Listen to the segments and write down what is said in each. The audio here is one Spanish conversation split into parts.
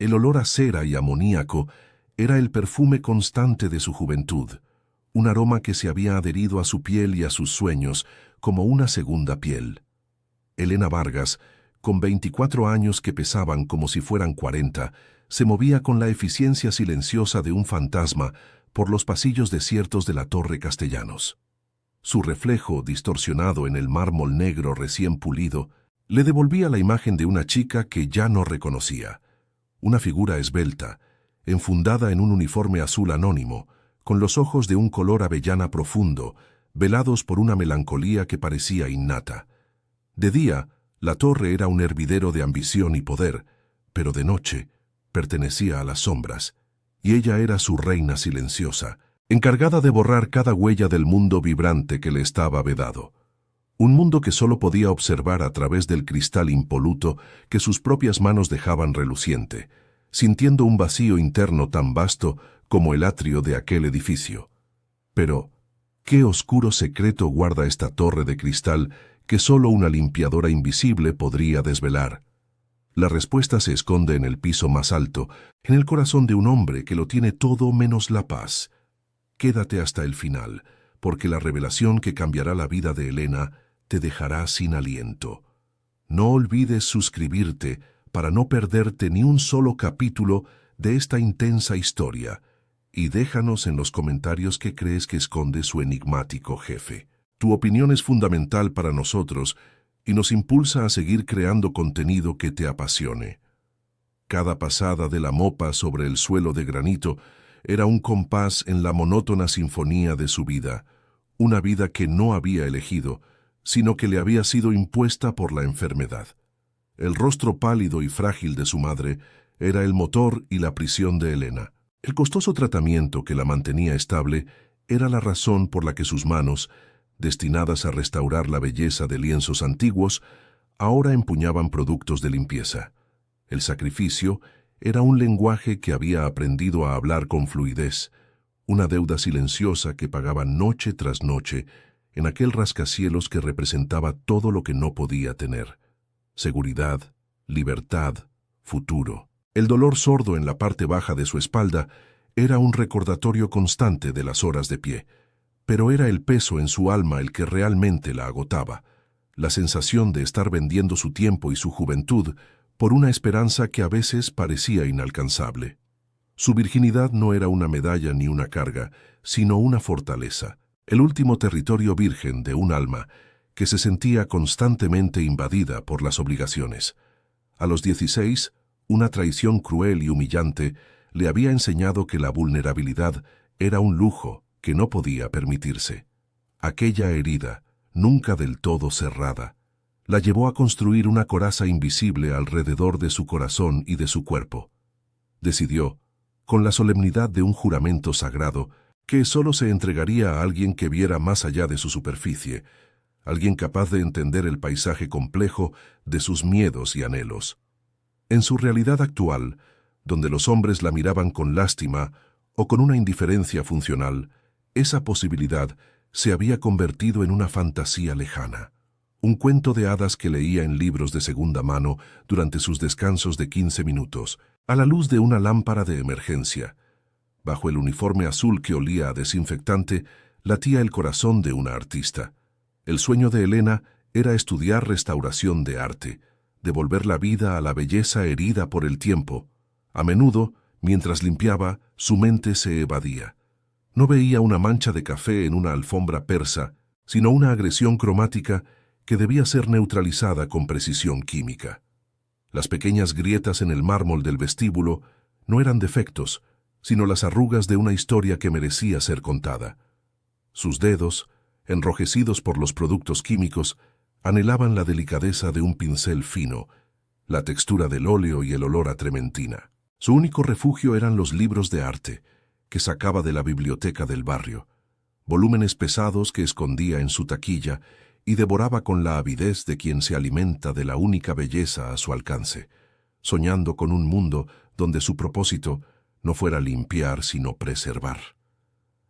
El olor a cera y amoníaco era el perfume constante de su juventud, un aroma que se había adherido a su piel y a sus sueños como una segunda piel. Elena Vargas, con 24 años que pesaban como si fueran 40, se movía con la eficiencia silenciosa de un fantasma por los pasillos desiertos de la Torre Castellanos. Su reflejo, distorsionado en el mármol negro recién pulido, le devolvía la imagen de una chica que ya no reconocía. Una figura esbelta, enfundada en un uniforme azul anónimo, con los ojos de un color avellana profundo, velados por una melancolía que parecía innata. De día, la torre era un hervidero de ambición y poder, pero de noche pertenecía a las sombras, y ella era su reina silenciosa, encargada de borrar cada huella del mundo vibrante que le estaba vedado. Un mundo que solo podía observar a través del cristal impoluto que sus propias manos dejaban reluciente, sintiendo un vacío interno tan vasto como el atrio de aquel edificio. Pero, ¿qué oscuro secreto guarda esta torre de cristal que solo una limpiadora invisible podría desvelar? La respuesta se esconde en el piso más alto, en el corazón de un hombre que lo tiene todo menos la paz. Quédate hasta el final, porque la revelación que cambiará la vida de Elena te dejará sin aliento. No olvides suscribirte para no perderte ni un solo capítulo de esta intensa historia, y déjanos en los comentarios qué crees que esconde su enigmático jefe. Tu opinión es fundamental para nosotros y nos impulsa a seguir creando contenido que te apasione. Cada pasada de la mopa sobre el suelo de granito era un compás en la monótona sinfonía de su vida, una vida que no había elegido, sino que le había sido impuesta por la enfermedad. El rostro pálido y frágil de su madre era el motor y la prisión de Elena. El costoso tratamiento que la mantenía estable era la razón por la que sus manos, destinadas a restaurar la belleza de lienzos antiguos, ahora empuñaban productos de limpieza. El sacrificio era un lenguaje que había aprendido a hablar con fluidez, una deuda silenciosa que pagaba noche tras noche en aquel rascacielos que representaba todo lo que no podía tener: seguridad, libertad, futuro. El dolor sordo en la parte baja de su espalda era un recordatorio constante de las horas de pie, pero era el peso en su alma el que realmente la agotaba, la sensación de estar vendiendo su tiempo y su juventud por una esperanza que a veces parecía inalcanzable. Su virginidad no era una medalla ni una carga, sino una fortaleza, el último territorio virgen de un alma que se sentía constantemente invadida por las obligaciones. A los 16, una traición cruel y humillante le había enseñado que la vulnerabilidad era un lujo que no podía permitirse. Aquella herida, nunca del todo cerrada, la llevó a construir una coraza invisible alrededor de su corazón y de su cuerpo. Decidió, con la solemnidad de un juramento sagrado, que solo se entregaría a alguien que viera más allá de su superficie, alguien capaz de entender el paisaje complejo de sus miedos y anhelos. En su realidad actual, donde los hombres la miraban con lástima o con una indiferencia funcional, esa posibilidad se había convertido en una fantasía lejana, un cuento de hadas que leía en libros de segunda mano durante sus descansos de 15 minutos, a la luz de una lámpara de emergencia. Bajo el uniforme azul que olía a desinfectante, latía el corazón de una artista. El sueño de Elena era estudiar restauración de arte, devolver la vida a la belleza herida por el tiempo. A menudo, mientras limpiaba, su mente se evadía. No veía una mancha de café en una alfombra persa, sino una agresión cromática que debía ser neutralizada con precisión química. Las pequeñas grietas en el mármol del vestíbulo no eran defectos, sino las arrugas de una historia que merecía ser contada. Sus dedos, enrojecidos por los productos químicos, anhelaban la delicadeza de un pincel fino, la textura del óleo y el olor a trementina. Su único refugio eran los libros de arte, que sacaba de la biblioteca del barrio, volúmenes pesados que escondía en su taquilla y devoraba con la avidez de quien se alimenta de la única belleza a su alcance, soñando con un mundo donde su propósito no fuera limpiar sino preservar.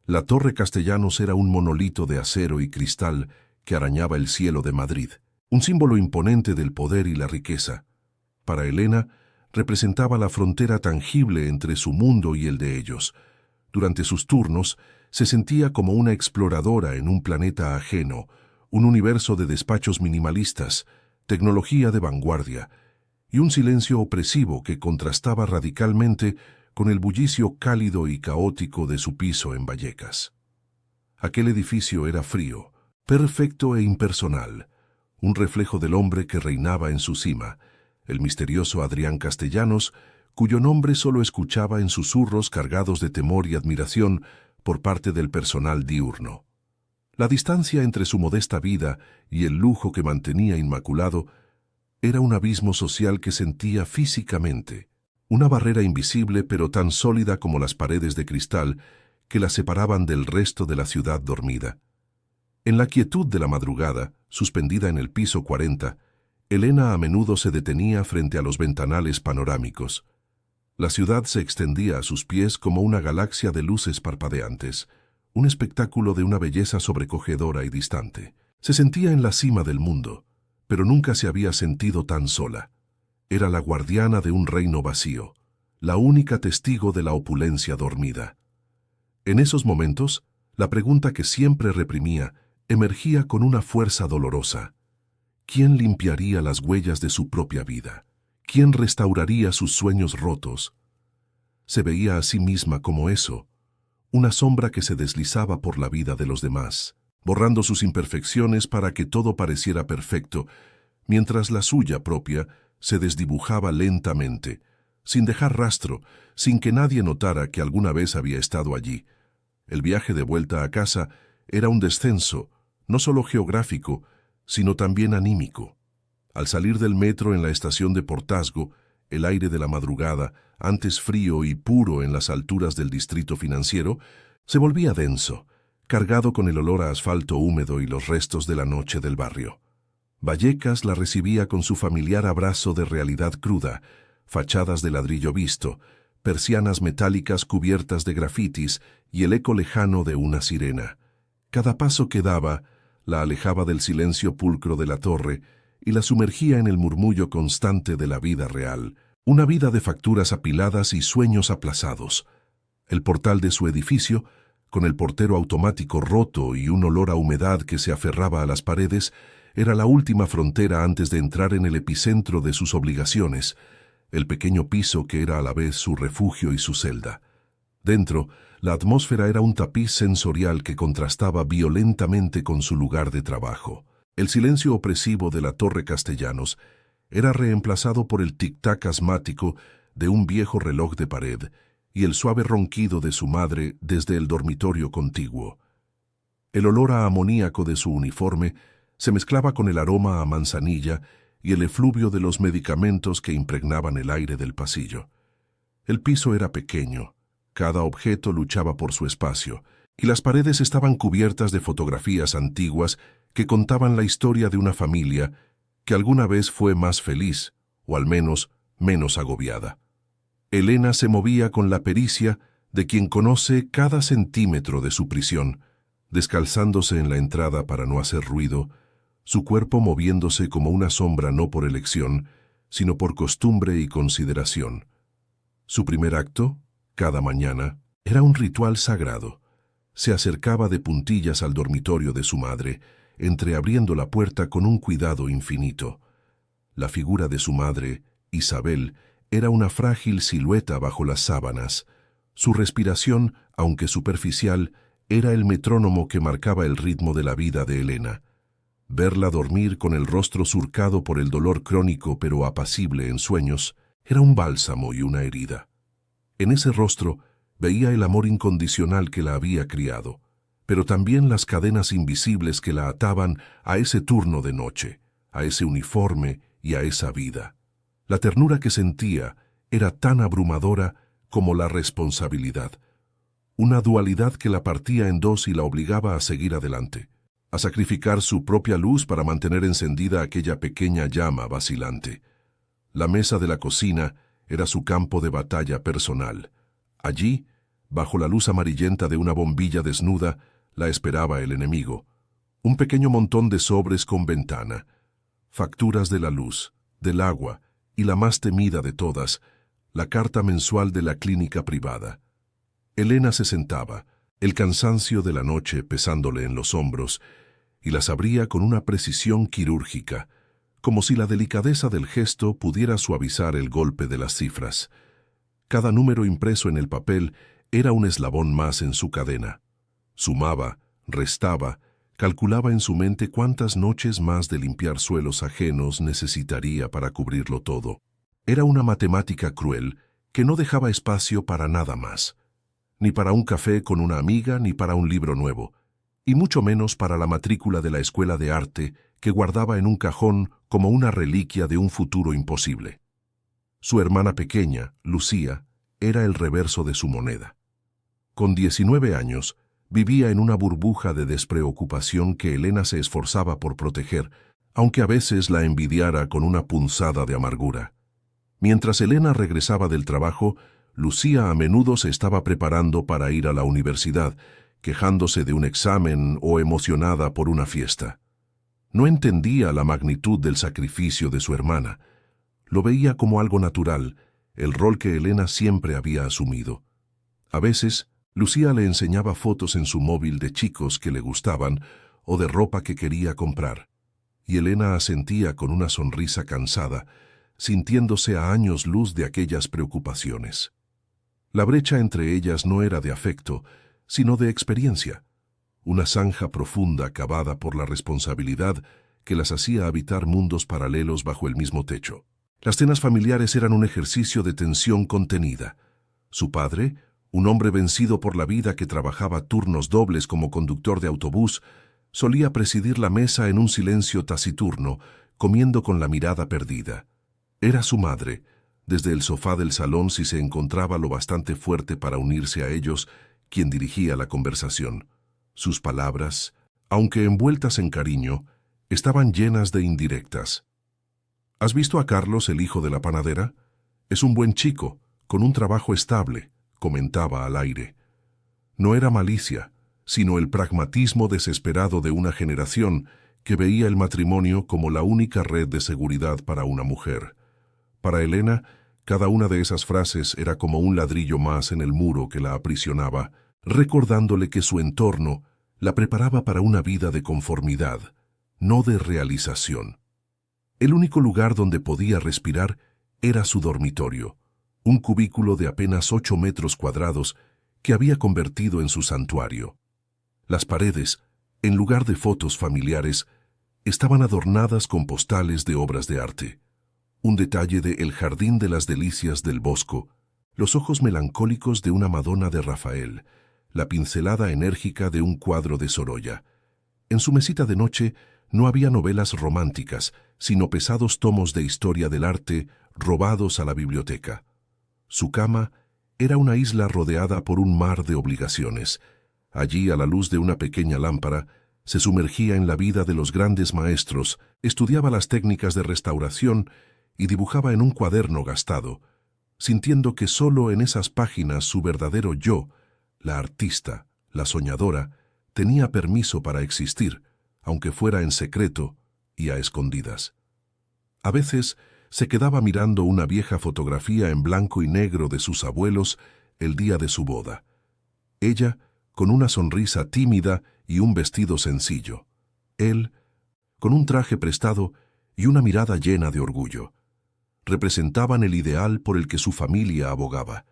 La Torre Castellanos era un monolito de acero y cristal que arañaba el cielo de Madrid, un símbolo imponente del poder y la riqueza. Para Elena, representaba la frontera tangible entre su mundo y el de ellos. Durante sus turnos, se sentía como una exploradora en un planeta ajeno, un universo de despachos minimalistas, tecnología de vanguardia, y un silencio opresivo que contrastaba radicalmente con el bullicio cálido y caótico de su piso en Vallecas. Aquel edificio era frío, perfecto e impersonal, un reflejo del hombre que reinaba en su cima, el misterioso Adrián Castellanos, cuyo nombre solo escuchaba en susurros cargados de temor y admiración por parte del personal diurno. La distancia entre su modesta vida y el lujo que mantenía inmaculado era un abismo social que sentía físicamente, una barrera invisible pero tan sólida como las paredes de cristal que la separaban del resto de la ciudad dormida. En la quietud de la madrugada, suspendida en el piso 40, Elena a menudo se detenía frente a los ventanales panorámicos. La ciudad se extendía a sus pies como una galaxia de luces parpadeantes, un espectáculo de una belleza sobrecogedora y distante. Se sentía en la cima del mundo, pero nunca se había sentido tan sola. Era la guardiana de un reino vacío, la única testigo de la opulencia dormida. En esos momentos, la pregunta que siempre reprimía emergía con una fuerza dolorosa. ¿Quién limpiaría las huellas de su propia vida? ¿Quién restauraría sus sueños rotos? Se veía a sí misma como eso, una sombra que se deslizaba por la vida de los demás, borrando sus imperfecciones para que todo pareciera perfecto, mientras la suya propia se desdibujaba lentamente, sin dejar rastro, sin que nadie notara que alguna vez había estado allí. El viaje de vuelta a casa era un descenso, no solo geográfico, sino también anímico. Al salir del metro en la estación de Portazgo, el aire de la madrugada, antes frío y puro en las alturas del distrito financiero, se volvía denso, cargado con el olor a asfalto húmedo y los restos de la noche del barrio. Vallecas la recibía con su familiar abrazo de realidad cruda, fachadas de ladrillo visto, persianas metálicas cubiertas de grafitis y el eco lejano de una sirena. Cada paso que daba la alejaba del silencio pulcro de la torre y la sumergía en el murmullo constante de la vida real, una vida de facturas apiladas y sueños aplazados. El portal de su edificio, con el portero automático roto y un olor a humedad que se aferraba a las paredes, era la última frontera antes de entrar en el epicentro de sus obligaciones, el pequeño piso que era a la vez su refugio y su celda. Dentro, la atmósfera era un tapiz sensorial que contrastaba violentamente con su lugar de trabajo. El silencio opresivo de la Torre Castellanos era reemplazado por el tic-tac asmático de un viejo reloj de pared y el suave ronquido de su madre desde el dormitorio contiguo. El olor a amoníaco de su uniforme se mezclaba con el aroma a manzanilla y el efluvio de los medicamentos que impregnaban el aire del pasillo. El piso era pequeño, cada objeto luchaba por su espacio, y las paredes estaban cubiertas de fotografías antiguas que contaban la historia de una familia que alguna vez fue más feliz, o al menos menos agobiada. Elena se movía con la pericia de quien conoce cada centímetro de su prisión, descalzándose en la entrada para no hacer ruido, su cuerpo moviéndose como una sombra no por elección, sino por costumbre y consideración. Su primer acto, cada mañana, era un ritual sagrado. Se acercaba de puntillas al dormitorio de su madre, entreabriendo la puerta con un cuidado infinito. La figura de su madre, Isabel, era una frágil silueta bajo las sábanas. Su respiración, aunque superficial, era el metrónomo que marcaba el ritmo de la vida de Elena. Verla dormir con el rostro surcado por el dolor crónico pero apacible en sueños era un bálsamo y una herida. En ese rostro veía el amor incondicional que la había criado, pero también las cadenas invisibles que la ataban a ese turno de noche, a ese uniforme y a esa vida. La ternura que sentía era tan abrumadora como la responsabilidad, una dualidad que la partía en dos y la obligaba a seguir adelante, a sacrificar su propia luz para mantener encendida aquella pequeña llama vacilante. La mesa de la cocina era su campo de batalla personal. Allí, bajo la luz amarillenta de una bombilla desnuda, la esperaba el enemigo. Un pequeño montón de sobres con ventana, facturas de la luz, del agua y la más temida de todas, la carta mensual de la clínica privada. Elena se sentaba, el cansancio de la noche pesándole en los hombros, y las abría con una precisión quirúrgica, como si la delicadeza del gesto pudiera suavizar el golpe de las cifras. Cada número impreso en el papel era un eslabón más en su cadena. Sumaba, restaba, calculaba en su mente cuántas noches más de limpiar suelos ajenos necesitaría para cubrirlo todo. Era una matemática cruel que no dejaba espacio para nada más, ni para un café con una amiga ni para un libro nuevo, y mucho menos para la matrícula de la escuela de arte que guardaba en un cajón como una reliquia de un futuro imposible. Su hermana pequeña, Lucía, era el reverso de su moneda. Con 19 años, vivía en una burbuja de despreocupación que Elena se esforzaba por proteger, aunque a veces la envidiara con una punzada de amargura. Mientras Elena regresaba del trabajo, Lucía a menudo se estaba preparando para ir a la universidad, quejándose de un examen o emocionada por una fiesta. No entendía la magnitud del sacrificio de su hermana. Lo veía como algo natural, el rol que Elena siempre había asumido. A veces, Lucía le enseñaba fotos en su móvil de chicos que le gustaban o de ropa que quería comprar, y Elena asentía con una sonrisa cansada, sintiéndose a años luz de aquellas preocupaciones. La brecha entre ellas no era de afecto, sino de experiencia, una zanja profunda cavada por la responsabilidad que las hacía habitar mundos paralelos bajo el mismo techo. Las cenas familiares eran un ejercicio de tensión contenida. Su padre, un hombre vencido por la vida que trabajaba turnos dobles como conductor de autobús, solía presidir la mesa en un silencio taciturno, comiendo con la mirada perdida. Era su madre, desde el sofá del salón si se encontraba lo bastante fuerte para unirse a ellos, quien dirigía la conversación. Sus palabras, aunque envueltas en cariño, estaban llenas de indirectas. ¿Has visto a Carlos, el hijo de la panadera? Es un buen chico, con un trabajo estable, comentaba al aire. No era malicia, sino el pragmatismo desesperado de una generación que veía el matrimonio como la única red de seguridad para una mujer. Para Elena, cada una de esas frases era como un ladrillo más en el muro que la aprisionaba, recordándole que su entorno la preparaba para una vida de conformidad, no de realización. El único lugar donde podía respirar era su dormitorio, un cubículo de apenas 8 metros cuadrados que había convertido en su santuario. Las paredes, en lugar de fotos familiares, estaban adornadas con postales de obras de arte. Un detalle de El jardín de las delicias del Bosco, los ojos melancólicos de una Madonna de Rafael, la pincelada enérgica de un cuadro de Sorolla. En su mesita de noche no había novelas románticas, sino pesados tomos de historia del arte robados a la biblioteca. Su cama era una isla rodeada por un mar de obligaciones. Allí, a la luz de una pequeña lámpara, se sumergía en la vida de los grandes maestros, estudiaba las técnicas de restauración y dibujaba en un cuaderno gastado, sintiendo que solo en esas páginas su verdadero yo, la artista, la soñadora, tenía permiso para existir, aunque fuera en secreto y a escondidas. A veces se quedaba mirando una vieja fotografía en blanco y negro de sus abuelos el día de su boda. Ella, con una sonrisa tímida y un vestido sencillo. Él, con un traje prestado y una mirada llena de orgullo. Representaban el ideal por el que su familia abogaba.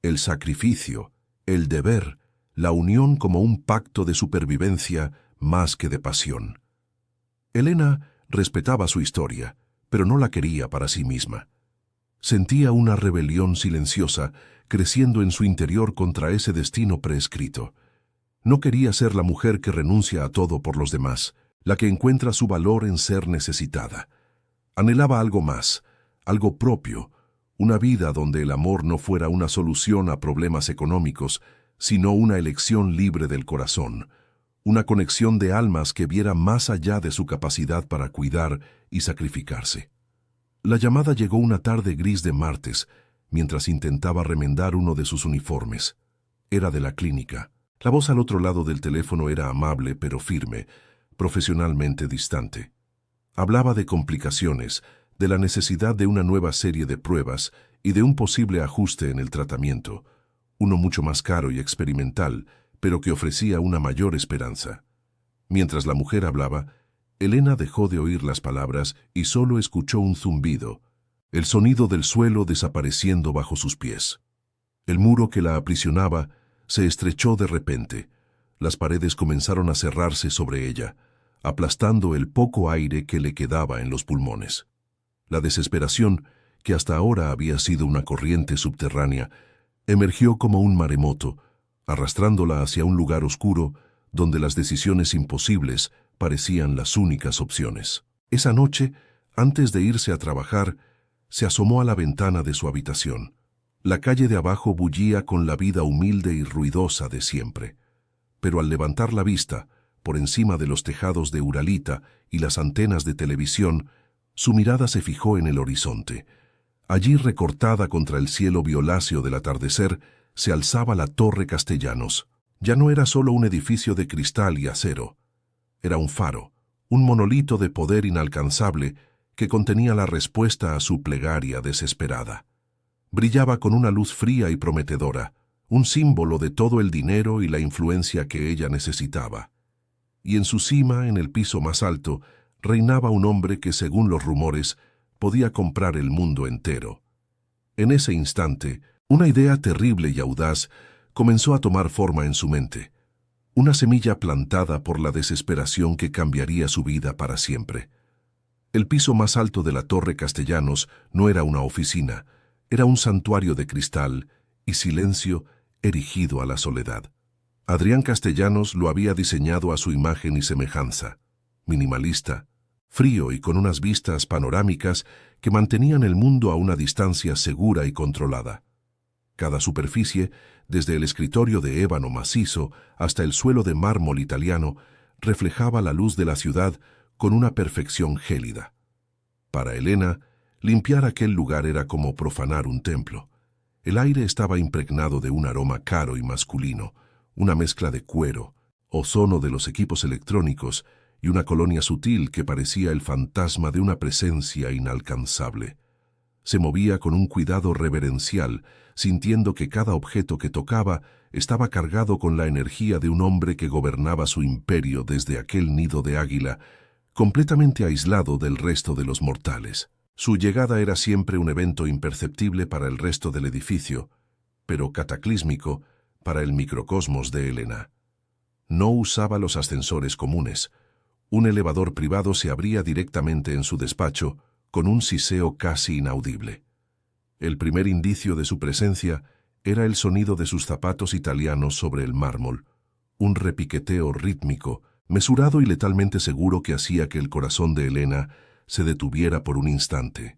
El sacrificio, el deber, la unión como un pacto de supervivencia más que de pasión. Elena respetaba su historia, pero no la quería para sí misma. Sentía una rebelión silenciosa creciendo en su interior contra ese destino prescrito. No quería ser la mujer que renuncia a todo por los demás, la que encuentra su valor en ser necesitada. Anhelaba algo más, algo propio, una vida donde el amor no fuera una solución a problemas económicos, sino una elección libre del corazón, una conexión de almas que viera más allá de su capacidad para cuidar y sacrificarse. La llamada llegó una tarde gris de martes, mientras intentaba remendar uno de sus uniformes. Era de la clínica. La voz al otro lado del teléfono era amable pero firme, profesionalmente distante. Hablaba de complicaciones, de la necesidad de una nueva serie de pruebas y de un posible ajuste en el tratamiento, uno mucho más caro y experimental, pero que ofrecía una mayor esperanza. Mientras la mujer hablaba, Elena dejó de oír las palabras y solo escuchó un zumbido, el sonido del suelo desapareciendo bajo sus pies. El muro que la aprisionaba se estrechó de repente. Las paredes comenzaron a cerrarse sobre ella, aplastando el poco aire que le quedaba en los pulmones. La desesperación, que hasta ahora había sido una corriente subterránea, emergió como un maremoto, arrastrándola hacia un lugar oscuro donde las decisiones imposibles parecían las únicas opciones. Esa noche, antes de irse a trabajar, se asomó a la ventana de su habitación. La calle de abajo bullía con la vida humilde y ruidosa de siempre. Pero al levantar la vista, por encima de los tejados de Uralita y las antenas de televisión, su mirada se fijó en el horizonte. Allí, recortada contra el cielo violáceo del atardecer, se alzaba la Torre Castellanos. Ya no era solo un edificio de cristal y acero. Era un faro, un monolito de poder inalcanzable que contenía la respuesta a su plegaria desesperada. Brillaba con una luz fría y prometedora, un símbolo de todo el dinero y la influencia que ella necesitaba. Y en su cima, en el piso más alto, reinaba un hombre que, según los rumores, podía comprar el mundo entero. En ese instante, una idea terrible y audaz comenzó a tomar forma en su mente. Una semilla plantada por la desesperación que cambiaría su vida para siempre. El piso más alto de la Torre Castellanos no era una oficina, era un santuario de cristal y silencio erigido a la soledad. Adrián Castellanos lo había diseñado a su imagen y semejanza, minimalista, frío y con unas vistas panorámicas que mantenían el mundo a una distancia segura y controlada. Cada superficie, desde el escritorio de ébano macizo hasta el suelo de mármol italiano, reflejaba la luz de la ciudad con una perfección gélida. Para Elena, limpiar aquel lugar era como profanar un templo. El aire estaba impregnado de un aroma caro y masculino, una mezcla de cuero, ozono de los equipos electrónicos y una colonia sutil que parecía el fantasma de una presencia inalcanzable. Se movía con un cuidado reverencial, sintiendo que cada objeto que tocaba estaba cargado con la energía de un hombre que gobernaba su imperio desde aquel nido de águila, completamente aislado del resto de los mortales. Su llegada era siempre un evento imperceptible para el resto del edificio, pero cataclísmico para el microcosmos de Elena. No usaba los ascensores comunes. Un elevador privado se abría directamente en su despacho, con un siseo casi inaudible. El primer indicio de su presencia era el sonido de sus zapatos italianos sobre el mármol, un repiqueteo rítmico, mesurado y letalmente seguro que hacía que el corazón de Elena se detuviera por un instante.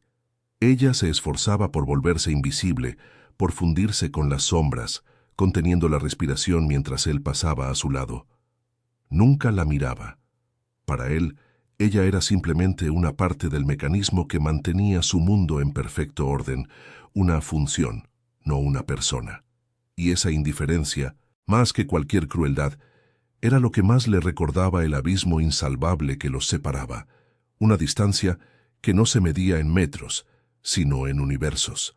Ella se esforzaba por volverse invisible, por fundirse con las sombras, conteniendo la respiración mientras él pasaba a su lado. Nunca la miraba. Para él, ella era simplemente una parte del mecanismo que mantenía su mundo en perfecto orden, una función, no una persona. Y esa indiferencia, más que cualquier crueldad, era lo que más le recordaba el abismo insalvable que los separaba, una distancia que no se medía en metros, sino en universos.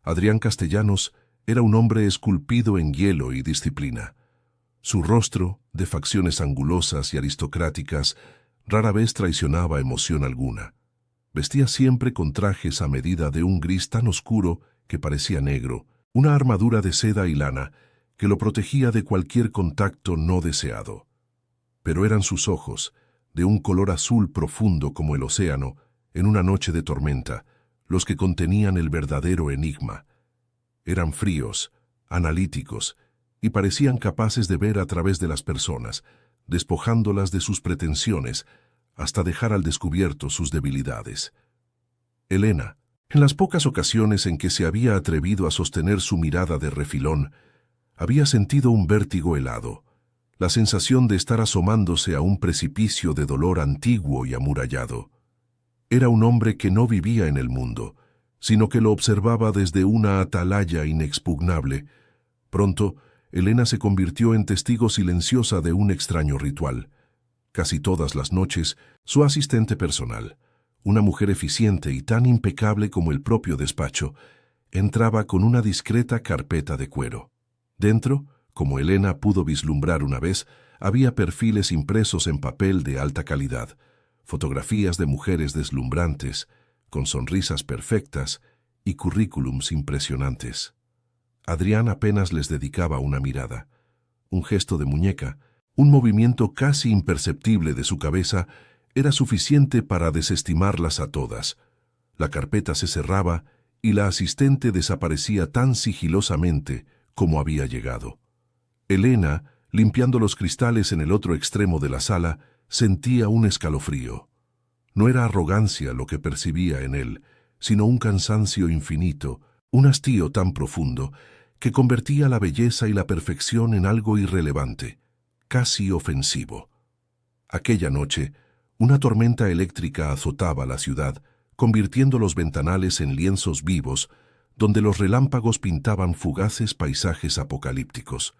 Adrián Castellanos era un hombre esculpido en hielo y disciplina. Su rostro, de facciones angulosas y aristocráticas, rara vez traicionaba emoción alguna. Vestía siempre con trajes a medida de un gris tan oscuro que parecía negro, una armadura de seda y lana que lo protegía de cualquier contacto no deseado. Pero eran sus ojos, de un color azul profundo como el océano, en una noche de tormenta, los que contenían el verdadero enigma. Eran fríos, analíticos, y parecían capaces de ver a través de las personas, despojándolas de sus pretensiones, hasta dejar al descubierto sus debilidades. Elena, en las pocas ocasiones en que se había atrevido a sostener su mirada de refilón, había sentido un vértigo helado, la sensación de estar asomándose a un precipicio de dolor antiguo y amurallado. Era un hombre que no vivía en el mundo, sino que lo observaba desde una atalaya inexpugnable. Pronto, Elena se convirtió en testigo silenciosa de un extraño ritual. Casi todas las noches, su asistente personal, una mujer eficiente y tan impecable como el propio despacho, entraba con una discreta carpeta de cuero. Dentro, como Elena pudo vislumbrar una vez, había perfiles impresos en papel de alta calidad, fotografías de mujeres deslumbrantes, con sonrisas perfectas y currículums impresionantes. Adrián apenas les dedicaba una mirada, un gesto de muñeca, un movimiento casi imperceptible de su cabeza era suficiente para desestimarlas a todas. La carpeta se cerraba y la asistente desaparecía tan sigilosamente como había llegado. Elena, limpiando los cristales en el otro extremo de la sala, sentía un escalofrío. No era arrogancia lo que percibía en él, sino un cansancio infinito, un hastío tan profundo, que convertía la belleza y la perfección en algo irrelevante, casi ofensivo. Aquella noche, una tormenta eléctrica azotaba la ciudad, convirtiendo los ventanales en lienzos vivos, donde los relámpagos pintaban fugaces paisajes apocalípticos.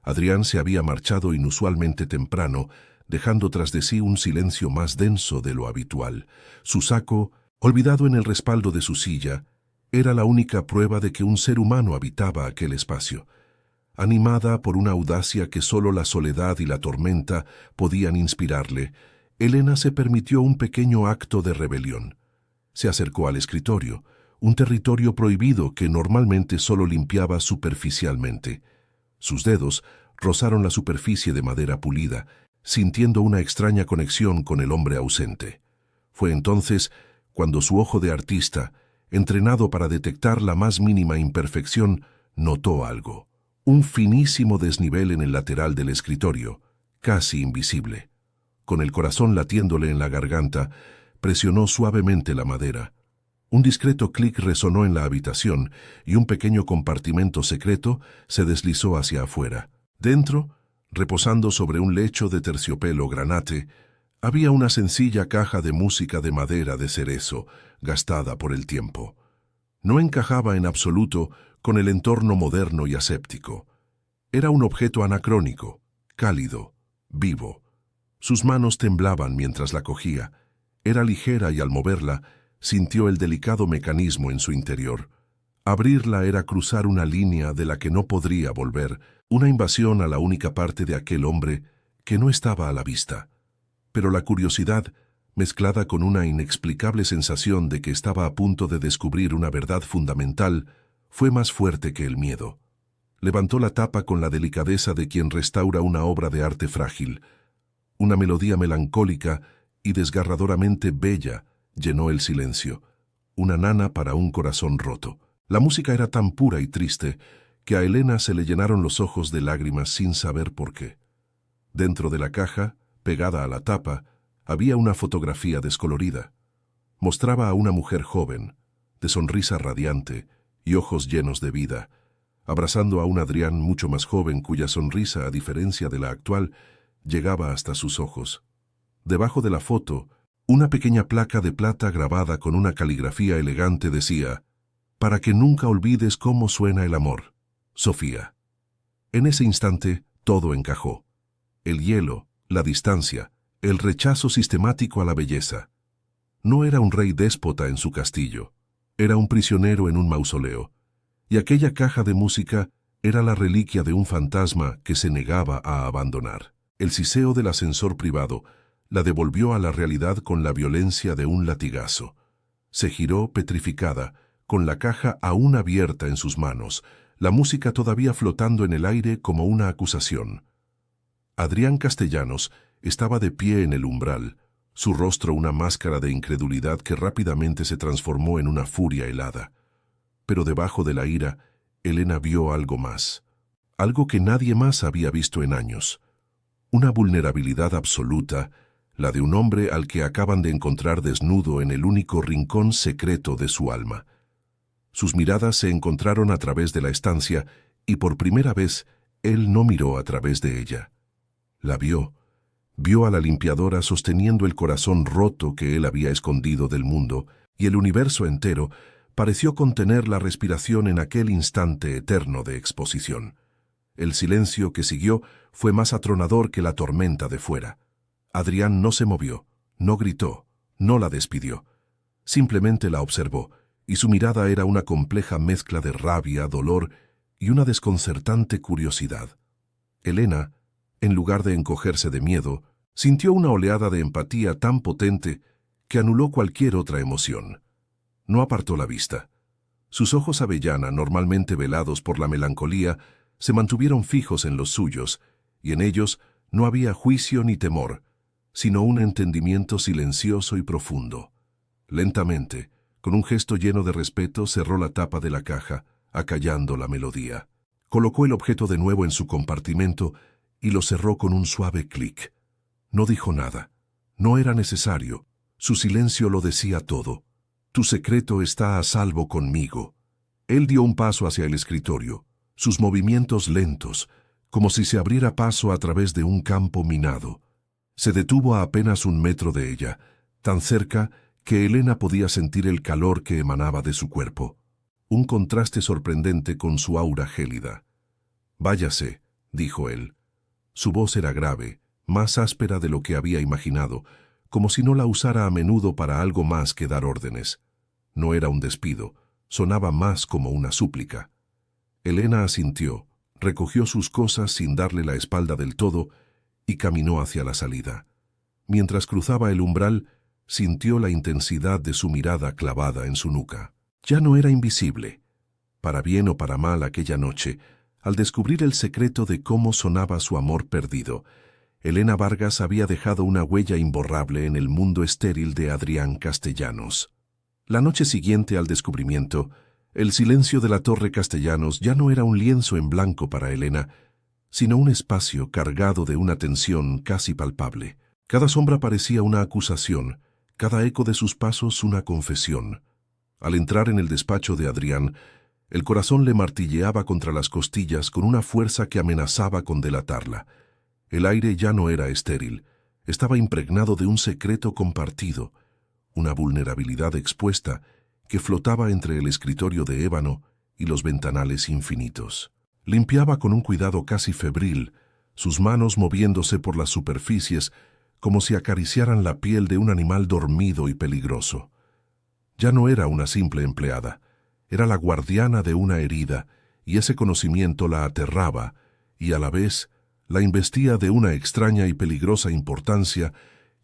Adrián se había marchado inusualmente temprano, dejando tras de sí un silencio más denso de lo habitual. Su saco, olvidado en el respaldo de su silla, era la única prueba de que un ser humano habitaba aquel espacio. Animada por una audacia que solo la soledad y la tormenta podían inspirarle, Elena se permitió un pequeño acto de rebelión. Se acercó al escritorio, un territorio prohibido que normalmente solo limpiaba superficialmente. Sus dedos rozaron la superficie de madera pulida, sintiendo una extraña conexión con el hombre ausente. Fue entonces cuando su ojo de artista, entrenado para detectar la más mínima imperfección, notó algo. Un finísimo desnivel en el lateral del escritorio, casi invisible. Con el corazón latiéndole en la garganta, presionó suavemente la madera. Un discreto clic resonó en la habitación y un pequeño compartimento secreto se deslizó hacia afuera. Dentro, reposando sobre un lecho de terciopelo granate, había una sencilla caja de música de madera de cerezo, gastada por el tiempo. No encajaba en absoluto con el entorno moderno y aséptico. Era un objeto anacrónico, cálido, vivo. Sus manos temblaban mientras la cogía. Era ligera y al moverla, sintió el delicado mecanismo en su interior. Abrirla era cruzar una línea de la que no podría volver, una invasión a la única parte de aquel hombre que no estaba a la vista. Pero la curiosidad, mezclada con una inexplicable sensación de que estaba a punto de descubrir una verdad fundamental, fue más fuerte que el miedo. Levantó la tapa con la delicadeza de quien restaura una obra de arte frágil. Una melodía melancólica y desgarradoramente bella llenó el silencio. Una nana para un corazón roto. La música era tan pura y triste que a Elena se le llenaron los ojos de lágrimas sin saber por qué. Dentro de la caja, pegada a la tapa, había una fotografía descolorida. Mostraba a una mujer joven, de sonrisa radiante y ojos llenos de vida, abrazando a un Adrián mucho más joven cuya sonrisa, a diferencia de la actual, llegaba hasta sus ojos. Debajo de la foto, una pequeña placa de plata grabada con una caligrafía elegante decía: «Para que nunca olvides cómo suena el amor, Sofía». En ese instante, todo encajó. El hielo, la distancia, el rechazo sistemático a la belleza. No era un rey déspota en su castillo, era un prisionero en un mausoleo. Y aquella caja de música era la reliquia de un fantasma que se negaba a abandonar. El siseo del ascensor privado la devolvió a la realidad con la violencia de un latigazo. Se giró petrificada, con la caja aún abierta en sus manos, la música todavía flotando en el aire como una acusación. Adrián Castellanos estaba de pie en el umbral, su rostro una máscara de incredulidad que rápidamente se transformó en una furia helada. Pero debajo de la ira, Elena vio algo más, algo que nadie más había visto en años. Una vulnerabilidad absoluta, la de un hombre al que acaban de encontrar desnudo en el único rincón secreto de su alma. Sus miradas se encontraron a través de la estancia y por primera vez él no miró a través de ella. La vio a la limpiadora sosteniendo el corazón roto que él había escondido del mundo, y el universo entero pareció contener la respiración en aquel instante eterno de exposición. El silencio que siguió fue más atronador que la tormenta de fuera. Adrián no se movió, no gritó, no la despidió. Simplemente la observó, y su mirada era una compleja mezcla de rabia, dolor y una desconcertante curiosidad. Elena, en lugar de encogerse de miedo, sintió una oleada de empatía tan potente que anuló cualquier otra emoción. No apartó la vista. Sus ojos avellana, normalmente velados por la melancolía, se mantuvieron fijos en los suyos, y en ellos no había juicio ni temor, sino un entendimiento silencioso y profundo. Lentamente, con un gesto lleno de respeto, cerró la tapa de la caja, acallando la melodía. Colocó el objeto de nuevo en su compartimento y lo cerró con un suave clic. No dijo nada. No era necesario. Su silencio lo decía todo. Tu secreto está a salvo conmigo. Él dio un paso hacia el escritorio, sus movimientos lentos, como si se abriera paso a través de un campo minado. Se detuvo a apenas 1 metro de ella, tan cerca que Elena podía sentir el calor que emanaba de su cuerpo. Un contraste sorprendente con su aura gélida. «Váyase», dijo él. Su voz era grave, más áspera de lo que había imaginado, como si no la usara a menudo para algo más que dar órdenes. No era un despido, sonaba más como una súplica. Elena asintió, recogió sus cosas sin darle la espalda del todo y caminó hacia la salida. Mientras cruzaba el umbral, sintió la intensidad de su mirada clavada en su nuca. Ya no era invisible. Para bien o para mal aquella noche, al descubrir el secreto de cómo sonaba su amor perdido, Elena Vargas había dejado una huella imborrable en el mundo estéril de Adrián Castellanos. La noche siguiente al descubrimiento, el silencio de la Torre Castellanos ya no era un lienzo en blanco para Elena, sino un espacio cargado de una tensión casi palpable. Cada sombra parecía una acusación, cada eco de sus pasos una confesión. Al entrar en el despacho de Adrián, el corazón le martilleaba contra las costillas con una fuerza que amenazaba con delatarla. El aire ya no era estéril, estaba impregnado de un secreto compartido, una vulnerabilidad expuesta que flotaba entre el escritorio de ébano y los ventanales infinitos. Limpiaba con un cuidado casi febril, sus manos moviéndose por las superficies como si acariciaran la piel de un animal dormido y peligroso. Ya no era una simple empleada, era la guardiana de una herida, y ese conocimiento la aterraba, y a la vez la investía de una extraña y peligrosa importancia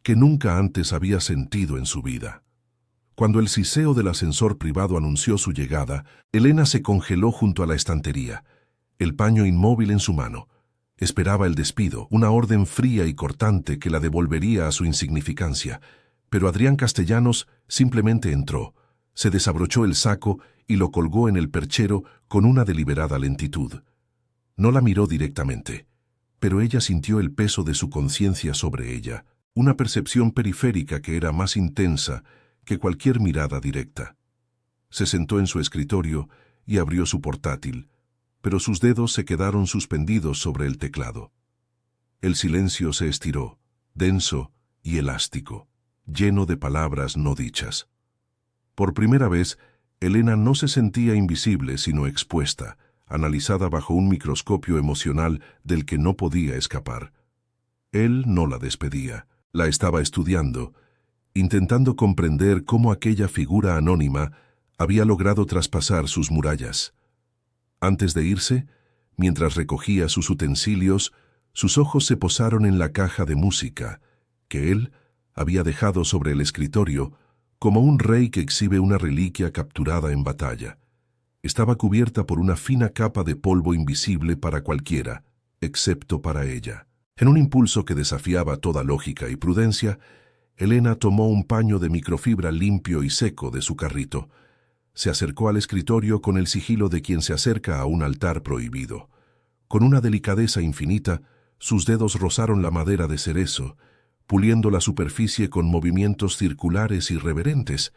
que nunca antes había sentido en su vida. Cuando el siseo del ascensor privado anunció su llegada, Elena se congeló junto a la estantería, el paño inmóvil en su mano. Esperaba el despido, una orden fría y cortante que la devolvería a su insignificancia, pero Adrián Castellanos simplemente entró, se desabrochó el saco y lo colgó en el perchero con una deliberada lentitud. No la miró directamente, pero ella sintió el peso de su conciencia sobre ella, una percepción periférica que era más intensa que cualquier mirada directa. Se sentó en su escritorio y abrió su portátil, pero sus dedos se quedaron suspendidos sobre el teclado. El silencio se estiró, denso y elástico, lleno de palabras no dichas. Por primera vez, Elena no se sentía invisible sino expuesta, analizada bajo un microscopio emocional del que no podía escapar. Él no la despedía, la estaba estudiando, intentando comprender cómo aquella figura anónima había logrado traspasar sus murallas. Antes de irse, mientras recogía sus utensilios, sus ojos se posaron en la caja de música, que él había dejado sobre el escritorio, como un rey que exhibe una reliquia capturada en batalla. Estaba cubierta por una fina capa de polvo invisible para cualquiera, excepto para ella. En un impulso que desafiaba toda lógica y prudencia, Elena tomó un paño de microfibra limpio y seco de su carrito. Se acercó al escritorio con el sigilo de quien se acerca a un altar prohibido. Con una delicadeza infinita, sus dedos rozaron la madera de cerezo, puliendo la superficie con movimientos circulares y reverentes.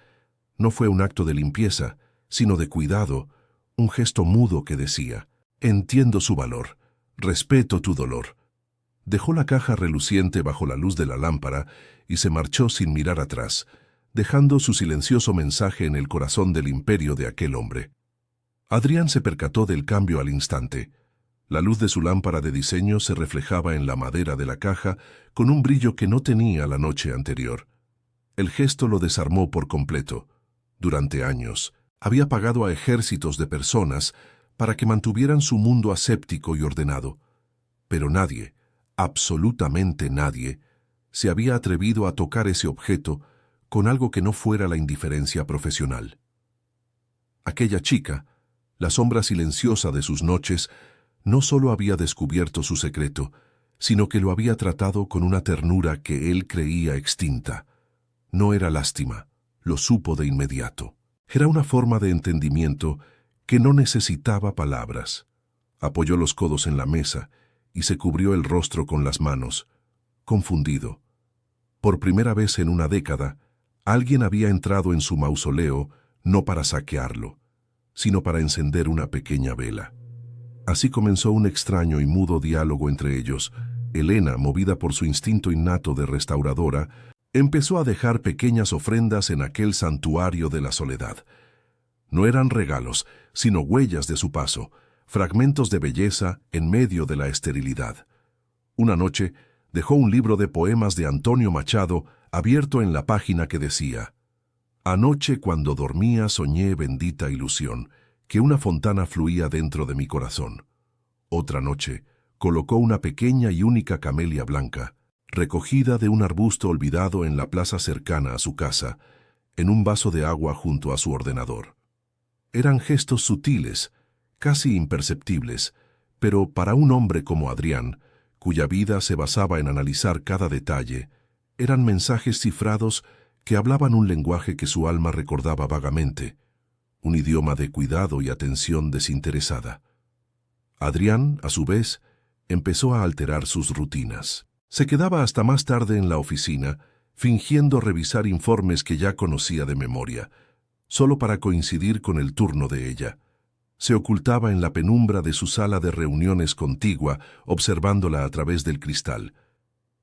No fue un acto de limpieza, sino de cuidado, un gesto mudo que decía: «Entiendo su valor, respeto tu dolor». Dejó la caja reluciente bajo la luz de la lámpara y se marchó sin mirar atrás, dejando su silencioso mensaje en el corazón del imperio de aquel hombre. Adrián se percató del cambio al instante. La luz de su lámpara de diseño se reflejaba en la madera de la caja con un brillo que no tenía la noche anterior. El gesto lo desarmó por completo. Durante años, había pagado a ejércitos de personas para que mantuvieran su mundo aséptico y ordenado, pero nadie, absolutamente nadie, se había atrevido a tocar ese objeto con algo que no fuera la indiferencia profesional. Aquella chica, la sombra silenciosa de sus noches, no solo había descubierto su secreto, sino que lo había tratado con una ternura que él creía extinta. No era lástima, lo supo de inmediato. Era una forma de entendimiento que no necesitaba palabras. Apoyó los codos en la mesa y se cubrió el rostro con las manos, confundido. Por primera vez en una década, alguien había entrado en su mausoleo no para saquearlo, sino para encender una pequeña vela. Así comenzó un extraño y mudo diálogo entre ellos. Elena, movida por su instinto innato de restauradora, empezó a dejar pequeñas ofrendas en aquel santuario de la soledad. No eran regalos, sino huellas de su paso, fragmentos de belleza en medio de la esterilidad. Una noche, dejó un libro de poemas de Antonio Machado abierto en la página que decía: «Anoche cuando dormía soñé, bendita ilusión, que una fontana fluía dentro de mi corazón». Otra noche, colocó una pequeña y única camelia blanca, recogida de un arbusto olvidado en la plaza cercana a su casa, en un vaso de agua junto a su ordenador. Eran gestos sutiles, casi imperceptibles, pero para un hombre como Adrián, cuya vida se basaba en analizar cada detalle, eran mensajes cifrados que hablaban un lenguaje que su alma recordaba vagamente, un idioma de cuidado y atención desinteresada. Adrián, a su vez, empezó a alterar sus rutinas. Se quedaba hasta más tarde en la oficina, fingiendo revisar informes que ya conocía de memoria, solo para coincidir con el turno de ella. Se ocultaba en la penumbra de su sala de reuniones contigua, observándola a través del cristal.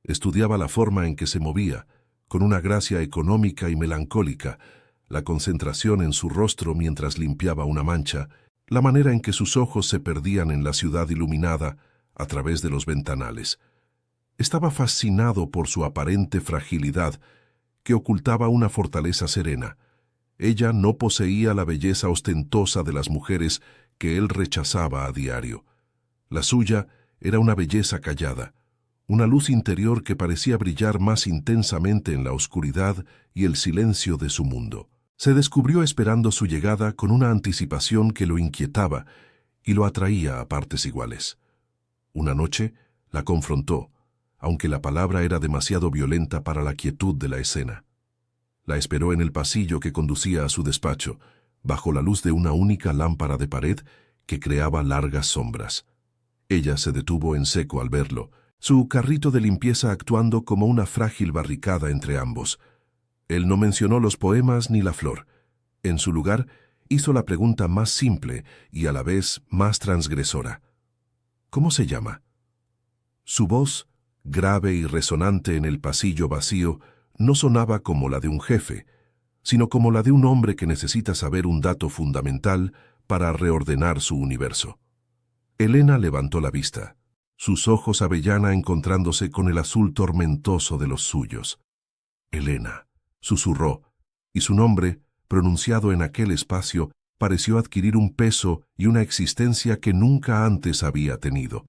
Estudiaba la forma en que se movía, con una gracia económica y melancólica, la concentración en su rostro mientras limpiaba una mancha, la manera en que sus ojos se perdían en la ciudad iluminada a través de los ventanales. Estaba fascinado por su aparente fragilidad, que ocultaba una fortaleza serena. Ella no poseía la belleza ostentosa de las mujeres que él rechazaba a diario. La suya era una belleza callada, una luz interior que parecía brillar más intensamente en la oscuridad y el silencio de su mundo. Se descubrió esperando su llegada con una anticipación que lo inquietaba y lo atraía a partes iguales. Una noche la confrontó, aunque la palabra era demasiado violenta para la quietud de la escena. La esperó en el pasillo que conducía a su despacho, bajo la luz de una única lámpara de pared que creaba largas sombras. Ella se detuvo en seco al verlo, su carrito de limpieza actuando como una frágil barricada entre ambos. Él no mencionó los poemas ni la flor. En su lugar, hizo la pregunta más simple y a la vez más transgresora. ¿Cómo se llama? Su voz, grave y resonante en el pasillo vacío, no sonaba como la de un jefe, sino como la de un hombre que necesita saber un dato fundamental para reordenar su universo. Elena levantó la vista, sus ojos avellana encontrándose con el azul tormentoso de los suyos. Elena, susurró, y su nombre, pronunciado en aquel espacio, pareció adquirir un peso y una existencia que nunca antes había tenido.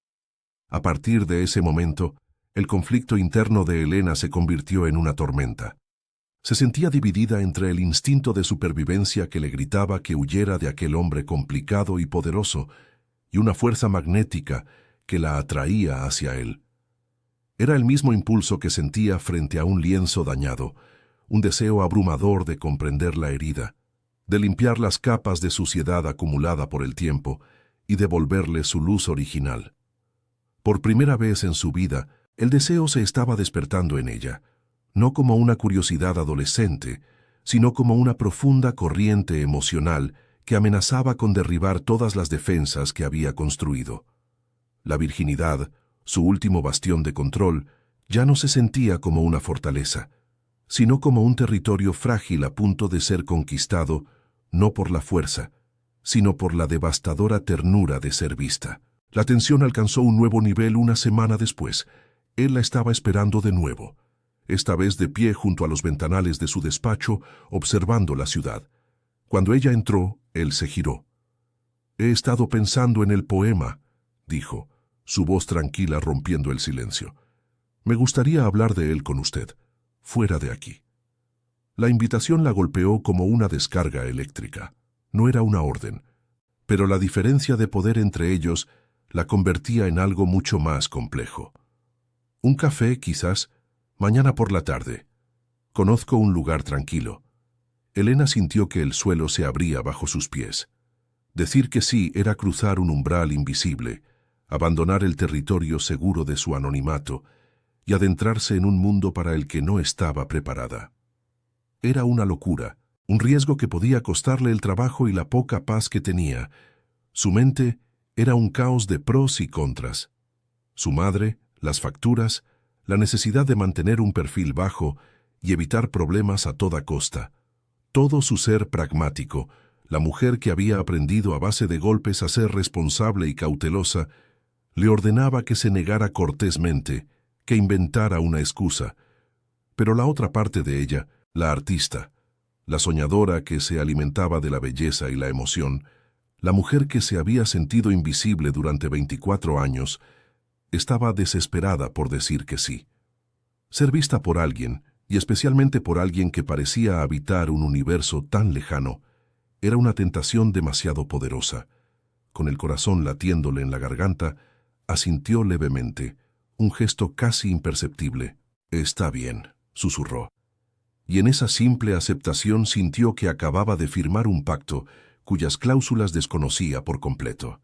A partir de ese momento, el conflicto interno de Elena se convirtió en una tormenta. Se sentía dividida entre el instinto de supervivencia que le gritaba que huyera de aquel hombre complicado y poderoso, y una fuerza magnética que la atraía hacia él. Era el mismo impulso que sentía frente a un lienzo dañado, un deseo abrumador de comprender la herida, de limpiar las capas de suciedad acumulada por el tiempo y devolverle su luz original. Por primera vez en su vida, el deseo se estaba despertando en ella, no como una curiosidad adolescente, sino como una profunda corriente emocional que amenazaba con derribar todas las defensas que había construido. La virginidad, su último bastión de control, ya no se sentía como una fortaleza, sino como un territorio frágil a punto de ser conquistado, no por la fuerza, sino por la devastadora ternura de ser vista. La tensión alcanzó un nuevo nivel una semana después. Él la estaba esperando de nuevo, esta vez de pie junto a los ventanales de su despacho, observando la ciudad. Cuando ella entró, él se giró. «He estado pensando en el poema», dijo, su voz tranquila rompiendo el silencio. «Me gustaría hablar de él con usted, fuera de aquí». La invitación la golpeó como una descarga eléctrica. No era una orden, pero la diferencia de poder entre ellos la convertía en algo mucho más complejo. «Un café, quizás, mañana por la tarde. Conozco un lugar tranquilo». Elena sintió que el suelo se abría bajo sus pies. Decir que sí era cruzar un umbral invisible, abandonar el territorio seguro de su anonimato y adentrarse en un mundo para el que no estaba preparada. Era una locura, un riesgo que podía costarle el trabajo y la poca paz que tenía. Su mente era un caos de pros y contras. Su madre, las facturas, la necesidad de mantener un perfil bajo y evitar problemas a toda costa. Todo su ser pragmático, la mujer que había aprendido a base de golpes a ser responsable y cautelosa, le ordenaba que se negara cortésmente, que inventara una excusa. Pero la otra parte de ella, la artista, la soñadora que se alimentaba de la belleza y la emoción, la mujer que se había sentido invisible durante 24 años, estaba desesperada por decir que sí. Ser vista por alguien, y especialmente por alguien que parecía habitar un universo tan lejano, era una tentación demasiado poderosa. Con el corazón latiéndole en la garganta, asintió levemente, un gesto casi imperceptible. «Está bien», susurró. Y en esa simple aceptación sintió que acababa de firmar un pacto cuyas cláusulas desconocía por completo.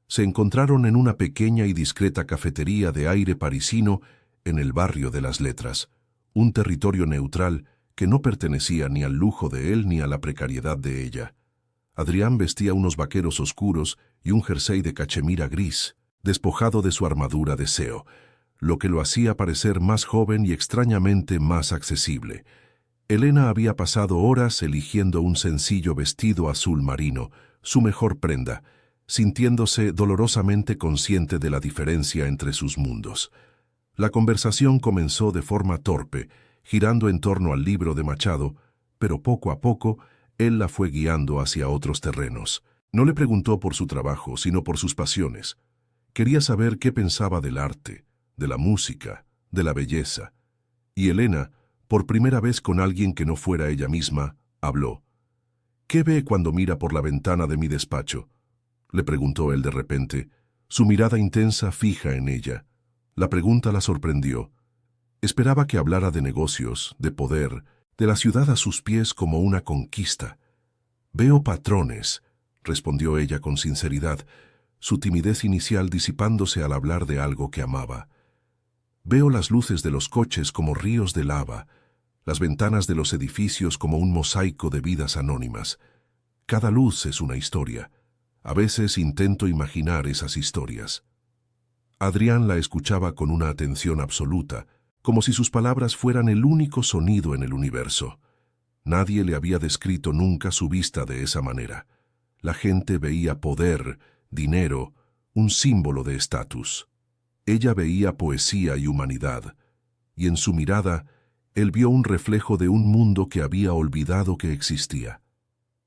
Se encontraron en una pequeña y discreta cafetería de aire parisino en el barrio de las Letras, un territorio neutral que no pertenecía ni al lujo de él ni a la precariedad de ella. Adrián vestía unos vaqueros oscuros y un jersey de cachemira gris, despojado de su armadura de seo, lo que lo hacía parecer más joven y extrañamente más accesible. Elena había pasado horas eligiendo un sencillo vestido azul marino, su mejor prenda, sintiéndose dolorosamente consciente de la diferencia entre sus mundos. La conversación comenzó de forma torpe, girando en torno al libro de Machado, pero poco a poco él la fue guiando hacia otros terrenos. No le preguntó por su trabajo, sino por sus pasiones. Quería saber qué pensaba del arte, de la música, de la belleza. Y Elena, por primera vez con alguien que no fuera ella misma, habló. «¿Qué ve cuando mira por la ventana de mi despacho?», le preguntó él de repente, su mirada intensa fija en ella. La pregunta la sorprendió. Esperaba que hablara de negocios, de poder, de la ciudad a sus pies como una conquista. «Veo patrones», respondió ella con sinceridad, su timidez inicial disipándose al hablar de algo que amaba. «Veo las luces de los coches como ríos de lava, las ventanas de los edificios como un mosaico de vidas anónimas. Cada luz es una historia. A veces intento imaginar esas historias». Adrián la escuchaba con una atención absoluta, como si sus palabras fueran el único sonido en el universo. Nadie le había descrito nunca su vista de esa manera. La gente veía poder, dinero, un símbolo de estatus. Ella veía poesía y humanidad, y en su mirada él vio un reflejo de un mundo que había olvidado que existía.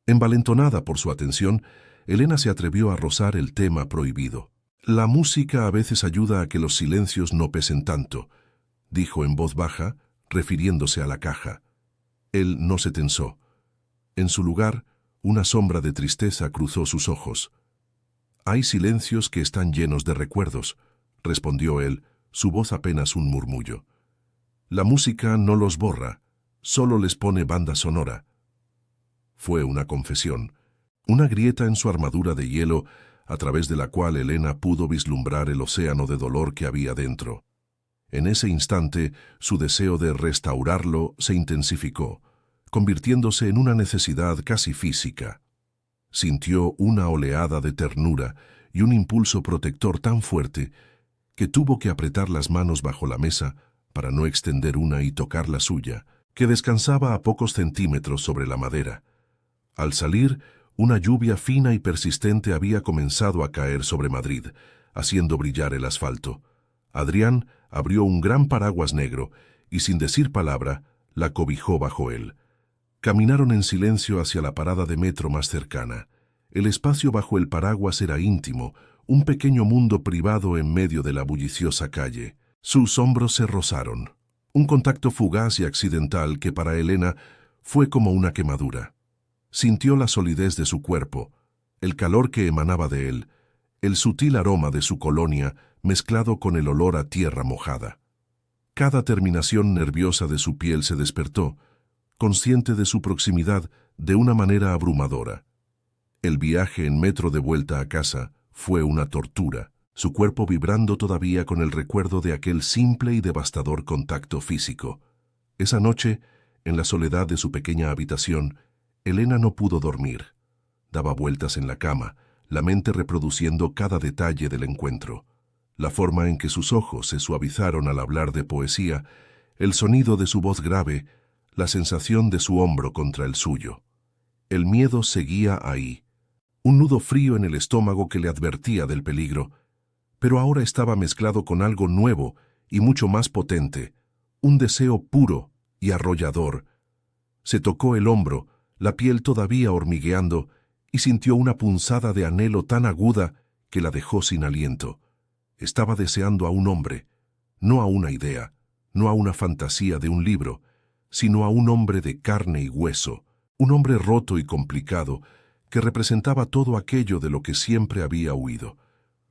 Envalentonada por su atención, Elena se atrevió a rozar el tema prohibido. «La música a veces ayuda a que los silencios no pesen tanto», dijo en voz baja, refiriéndose a la caja. Él no se tensó. En su lugar, una sombra de tristeza cruzó sus ojos. «Hay silencios que están llenos de recuerdos», respondió él, su voz apenas un murmullo. «La música no los borra, solo les pone banda sonora». Fue una confesión, una grieta en su armadura de hielo, a través de la cual Elena pudo vislumbrar el océano de dolor que había dentro. En ese instante, su deseo de restaurarlo se intensificó, convirtiéndose en una necesidad casi física. Sintió una oleada de ternura y un impulso protector tan fuerte que tuvo que apretar las manos bajo la mesa para no extender una y tocar la suya, que descansaba a pocos centímetros sobre la madera. Al salir, una lluvia fina y persistente había comenzado a caer sobre Madrid, haciendo brillar el asfalto. Adrián abrió un gran paraguas negro y, sin decir palabra, la cobijó bajo él. Caminaron en silencio hacia la parada de metro más cercana. El espacio bajo el paraguas era íntimo, un pequeño mundo privado en medio de la bulliciosa calle. Sus hombros se rozaron. Un contacto fugaz y accidental que para Elena fue como una quemadura. Sintió la solidez de su cuerpo, el calor que emanaba de él, el sutil aroma de su colonia mezclado con el olor a tierra mojada. Cada terminación nerviosa de su piel se despertó, consciente de su proximidad de una manera abrumadora. El viaje en metro de vuelta a casa fue una tortura, su cuerpo vibrando todavía con el recuerdo de aquel simple y devastador contacto físico. Esa noche, en la soledad de su pequeña habitación, Elena no pudo dormir. Daba vueltas en la cama, la mente reproduciendo cada detalle del encuentro. La forma en que sus ojos se suavizaron al hablar de poesía, el sonido de su voz grave, la sensación de su hombro contra el suyo. El miedo seguía ahí, un nudo frío en el estómago que le advertía del peligro, pero ahora estaba mezclado con algo nuevo y mucho más potente, un deseo puro y arrollador. Se tocó el hombro, la piel todavía hormigueando, y sintió una punzada de anhelo tan aguda que la dejó sin aliento. Estaba deseando a un hombre, no a una idea, no a una fantasía de un libro, sino a un hombre de carne y hueso, un hombre roto y complicado, que representaba todo aquello de lo que siempre había huido.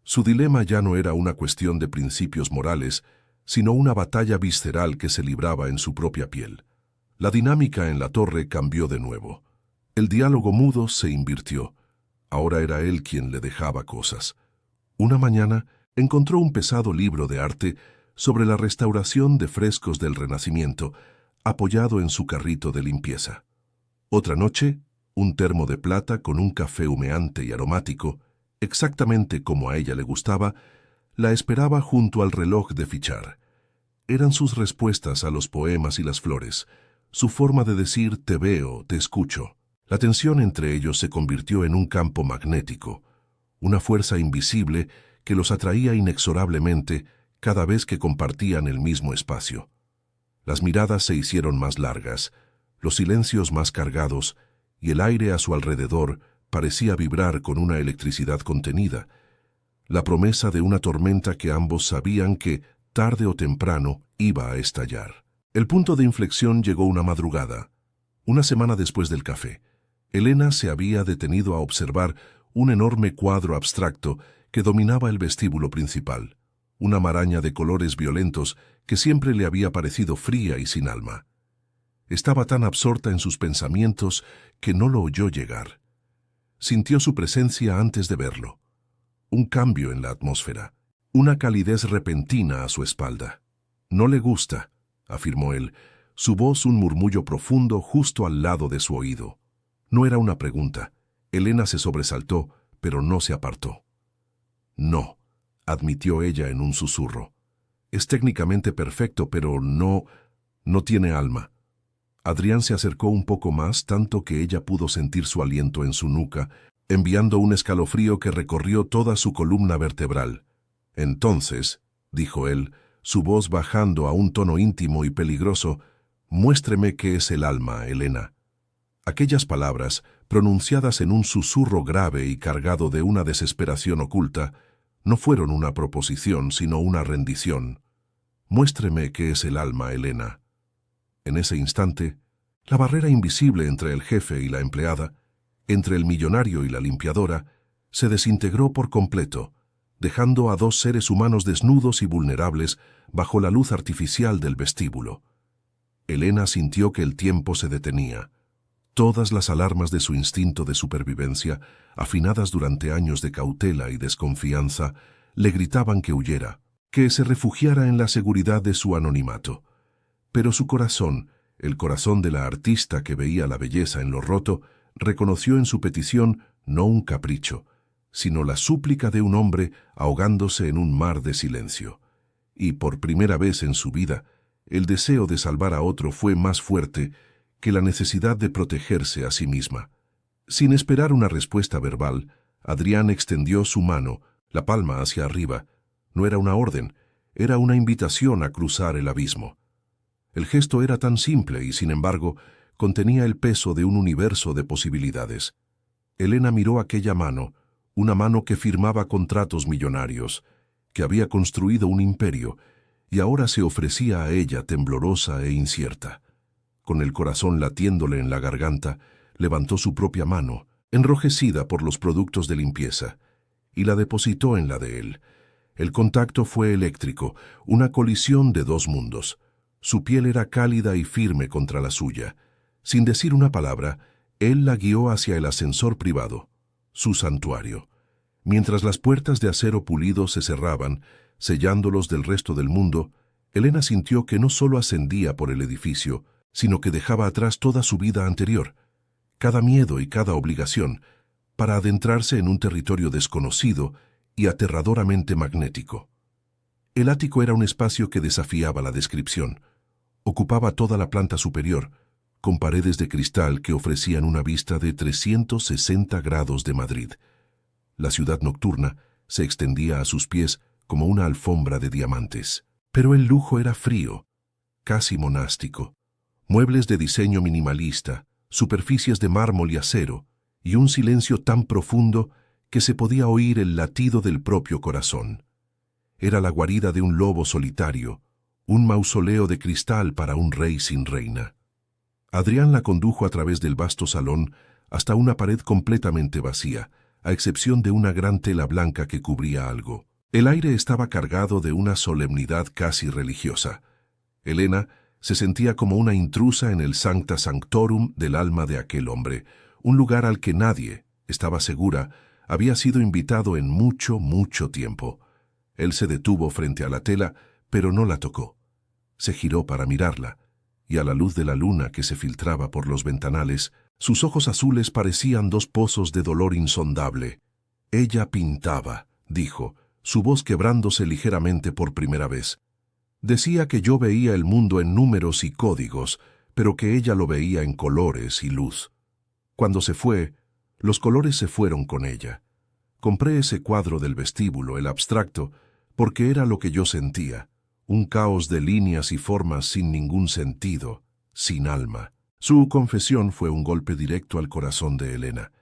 Su dilema ya no era una cuestión de principios morales, sino una batalla visceral que se libraba en su propia piel. La dinámica en la torre cambió de nuevo. El diálogo mudo se invirtió. Ahora era él quien le dejaba cosas. Una mañana encontró un pesado libro de arte sobre la restauración de frescos del Renacimiento, apoyado en su carrito de limpieza. Otra noche, un termo de plata con un café humeante y aromático, exactamente como a ella le gustaba, la esperaba junto al reloj de fichar. Eran sus respuestas a los poemas y las flores, su forma de decir te veo, te escucho. La tensión entre ellos se convirtió en un campo magnético, una fuerza invisible que los atraía inexorablemente cada vez que compartían el mismo espacio. Las miradas se hicieron más largas, los silencios más cargados, y el aire a su alrededor parecía vibrar con una electricidad contenida, la promesa de una tormenta que ambos sabían que, tarde o temprano, iba a estallar. El punto de inflexión llegó una madrugada. Una semana después del café, Elena se había detenido a observar un enorme cuadro abstracto que dominaba el vestíbulo principal, una maraña de colores violentos que siempre le había parecido fría y sin alma. Estaba tan absorta en sus pensamientos que no lo oyó llegar. Sintió su presencia antes de verlo. Un cambio en la atmósfera, una calidez repentina a su espalda. «No le gusta», afirmó él, su voz un murmullo profundo justo al lado de su oído. No era una pregunta. Elena se sobresaltó, pero no se apartó. «No», admitió ella en un susurro. «Es técnicamente perfecto, pero no tiene alma». Adrián se acercó un poco más, tanto que ella pudo sentir su aliento en su nuca, enviando un escalofrío que recorrió toda su columna vertebral. «Entonces», dijo él, su voz bajando a un tono íntimo y peligroso, «muéstreme qué es el alma, Elena». Aquellas palabras, pronunciadas en un susurro grave y cargado de una desesperación oculta, no fueron una proposición, sino una rendición. «Muéstreme qué es el alma, Elena». En ese instante, la barrera invisible entre el jefe y la empleada, entre el millonario y la limpiadora, se desintegró por completo, dejando a dos seres humanos desnudos y vulnerables bajo la luz artificial del vestíbulo. Elena sintió que el tiempo se detenía. Todas las alarmas de su instinto de supervivencia, afinadas durante años de cautela y desconfianza, le gritaban que huyera, que se refugiara en la seguridad de su anonimato. Pero su corazón, el corazón de la artista que veía la belleza en lo roto, reconoció en su petición no un capricho, sino la súplica de un hombre ahogándose en un mar de silencio. Y por primera vez en su vida, el deseo de salvar a otro fue más fuerte que la necesidad de protegerse a sí misma. Sin esperar una respuesta verbal, Adrián extendió su mano, la palma hacia arriba. No era una orden, era una invitación a cruzar el abismo. El gesto era tan simple y, sin embargo, contenía el peso de un universo de posibilidades. Elena miró aquella mano, una mano que firmaba contratos millonarios, que había construido un imperio, y ahora se ofrecía a ella temblorosa e incierta. Con el corazón latiéndole en la garganta, levantó su propia mano, enrojecida por los productos de limpieza, y la depositó en la de él. El contacto fue eléctrico, una colisión de dos mundos. Su piel era cálida y firme contra la suya. Sin decir una palabra, él la guió hacia el ascensor privado, su santuario. Mientras las puertas de acero pulido se cerraban, sellándolos del resto del mundo, Elena sintió que no solo ascendía por el edificio, sino que dejaba atrás toda su vida anterior, cada miedo y cada obligación, para adentrarse en un territorio desconocido y aterradoramente magnético. El ático era un espacio que desafiaba la descripción. Ocupaba toda la planta superior, con paredes de cristal que ofrecían una vista de 360 grados de Madrid. La ciudad nocturna se extendía a sus pies como una alfombra de diamantes. Pero el lujo era frío, casi monástico. Muebles de diseño minimalista, superficies de mármol y acero, y un silencio tan profundo que se podía oír el latido del propio corazón. Era la guarida de un lobo solitario, un mausoleo de cristal para un rey sin reina. Adrián la condujo a través del vasto salón hasta una pared completamente vacía, a excepción de una gran tela blanca que cubría algo. El aire estaba cargado de una solemnidad casi religiosa. Elena se sentía como una intrusa en el sancta sanctorum del alma de aquel hombre, un lugar al que nadie, estaba segura, había sido invitado en mucho, mucho tiempo. Él se detuvo frente a la tela, pero no la tocó. Se giró para mirarla, y a la luz de la luna que se filtraba por los ventanales, sus ojos azules parecían dos pozos de dolor insondable. Ella pintaba, dijo, su voz quebrándose ligeramente por primera vez. Decía que yo veía el mundo en números y códigos, pero que ella lo veía en colores y luz. Cuando se fue, los colores se fueron con ella. Compré ese cuadro del vestíbulo, el abstracto, porque era lo que yo sentía, un caos de líneas y formas sin ningún sentido, sin alma. Su confesión fue un golpe directo al corazón de Elena.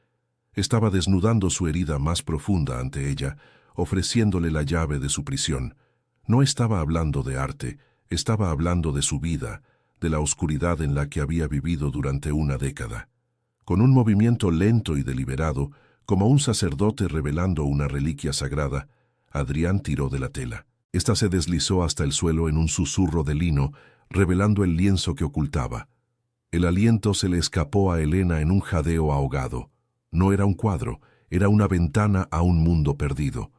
Estaba desnudando su herida más profunda ante ella, ofreciéndole la llave de su prisión. No estaba hablando de arte, estaba hablando de su vida, de la oscuridad en la que había vivido durante una década. Con un movimiento lento y deliberado, como un sacerdote revelando una reliquia sagrada, Adrián tiró de la tela. Esta se deslizó hasta el suelo en un susurro de lino, revelando el lienzo que ocultaba. El aliento se le escapó a Elena en un jadeo ahogado. No era un cuadro, era una ventana a un mundo perdido.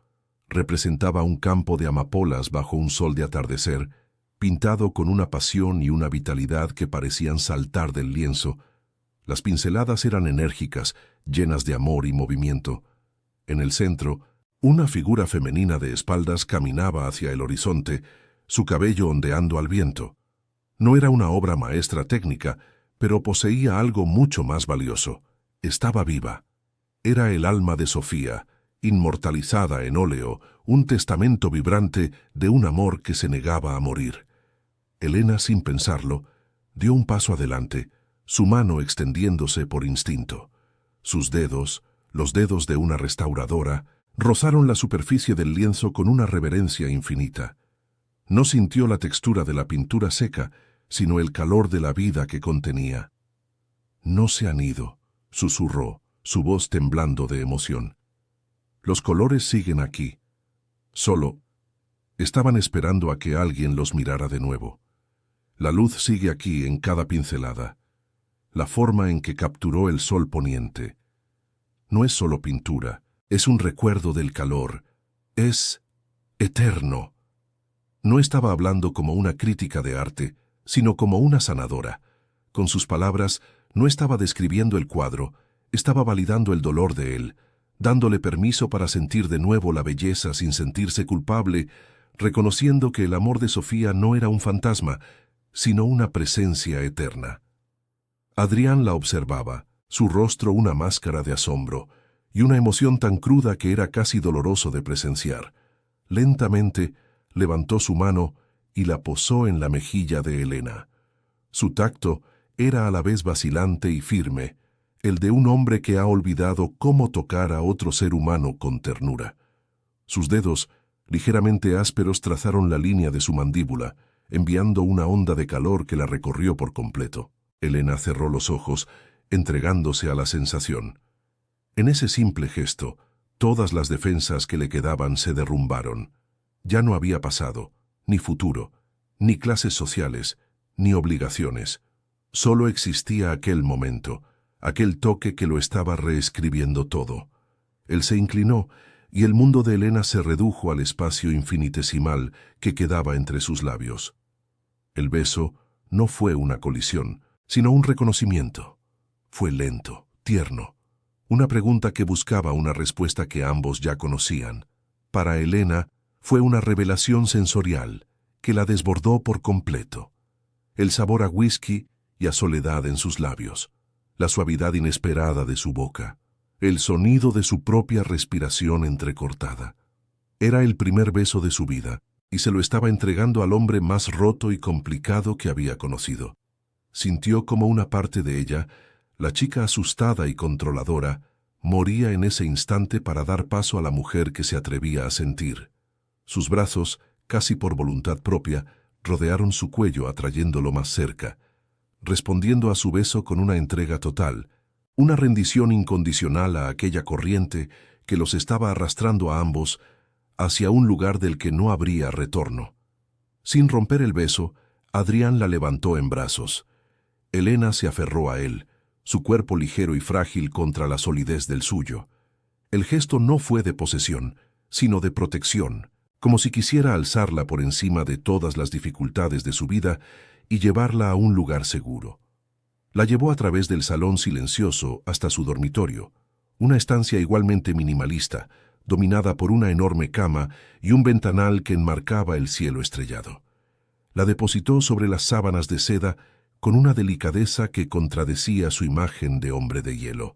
Representaba un campo de amapolas bajo un sol de atardecer, pintado con una pasión y una vitalidad que parecían saltar del lienzo. Las pinceladas eran enérgicas, llenas de amor y movimiento. En el centro, una figura femenina de espaldas caminaba hacia el horizonte, su cabello ondeando al viento. No era una obra maestra técnica, pero poseía algo mucho más valioso. Estaba viva. Era el alma de Sofía, inmortalizada en óleo, un testamento vibrante de un amor que se negaba a morir. Elena, sin pensarlo, dio un paso adelante, su mano extendiéndose por instinto. Sus dedos, los dedos de una restauradora, rozaron la superficie del lienzo con una reverencia infinita. No sintió la textura de la pintura seca, sino el calor de la vida que contenía. «No se han ido», susurró, su voz temblando de emoción. «Los colores siguen aquí. Solo estaban esperando a que alguien los mirara de nuevo. La luz sigue aquí en cada pincelada. La forma en que capturó el sol poniente. No es solo pintura, es un recuerdo del calor. Es eterno». No estaba hablando como una crítica de arte, sino como una sanadora. Con sus palabras, no estaba describiendo el cuadro, estaba validando el dolor de él, dándole permiso para sentir de nuevo la belleza sin sentirse culpable, reconociendo que el amor de Sofía no era un fantasma, sino una presencia eterna. Adrián la observaba, su rostro una máscara de asombro, y una emoción tan cruda que era casi doloroso de presenciar. Lentamente, levantó su mano y la posó en la mejilla de Elena. Su tacto era a la vez vacilante y firme, el de un hombre que ha olvidado cómo tocar a otro ser humano con ternura. Sus dedos, ligeramente ásperos, trazaron la línea de su mandíbula, enviando una onda de calor que la recorrió por completo. Elena cerró los ojos, entregándose a la sensación. En ese simple gesto, todas las defensas que le quedaban se derrumbaron. Ya no había pasado, ni futuro, ni clases sociales, ni obligaciones. Solo existía aquel momento, aquel toque que lo estaba reescribiendo todo. Él se inclinó, y el mundo de Elena se redujo al espacio infinitesimal que quedaba entre sus labios. El beso no fue una colisión, sino un reconocimiento. Fue lento, tierno. Una pregunta que buscaba una respuesta que ambos ya conocían. Para Elena, fue una revelación sensorial que la desbordó por completo. El sabor a whisky y a soledad en sus labios, la suavidad inesperada de su boca, el sonido de su propia respiración entrecortada. Era el primer beso de su vida, y se lo estaba entregando al hombre más roto y complicado que había conocido. Sintió como una parte de ella, la chica asustada y controladora, moría en ese instante para dar paso a la mujer que se atrevía a sentir. Sus brazos, casi por voluntad propia, rodearon su cuello atrayéndolo más cerca, respondiendo a su beso con una entrega total, una rendición incondicional a aquella corriente que los estaba arrastrando a ambos hacia un lugar del que no habría retorno. Sin romper el beso, Adrián la levantó en brazos. Elena se aferró a él, su cuerpo ligero y frágil contra la solidez del suyo. El gesto no fue de posesión, sino de protección, como si quisiera alzarla por encima de todas las dificultades de su vida y llevarla a un lugar seguro. La llevó a través del salón silencioso hasta su dormitorio, una estancia igualmente minimalista, dominada por una enorme cama y un ventanal que enmarcaba el cielo estrellado. La depositó sobre las sábanas de seda con una delicadeza que contradecía su imagen de hombre de hielo.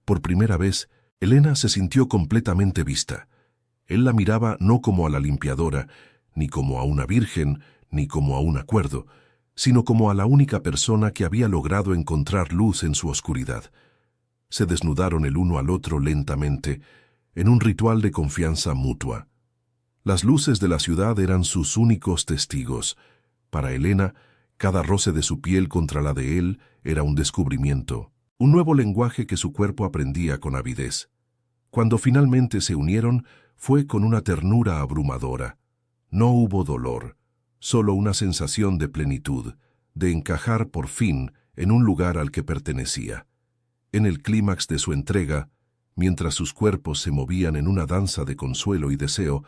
Por primera vez, Elena se sintió completamente vista. Él la miraba no como a la limpiadora, ni como a una virgen, ni como a un acuerdo, sino como a la única persona que había logrado encontrar luz en su oscuridad. Se desnudaron el uno al otro lentamente, en un ritual de confianza mutua. Las luces de la ciudad eran sus únicos testigos. Para Elena, cada roce de su piel contra la de él era un descubrimiento, un nuevo lenguaje que su cuerpo aprendía con avidez. Cuando finalmente se unieron, fue con una ternura abrumadora. No hubo dolor, solo una sensación de plenitud, de encajar por fin en un lugar al que pertenecía. En el clímax de su entrega, mientras sus cuerpos se movían en una danza de consuelo y deseo,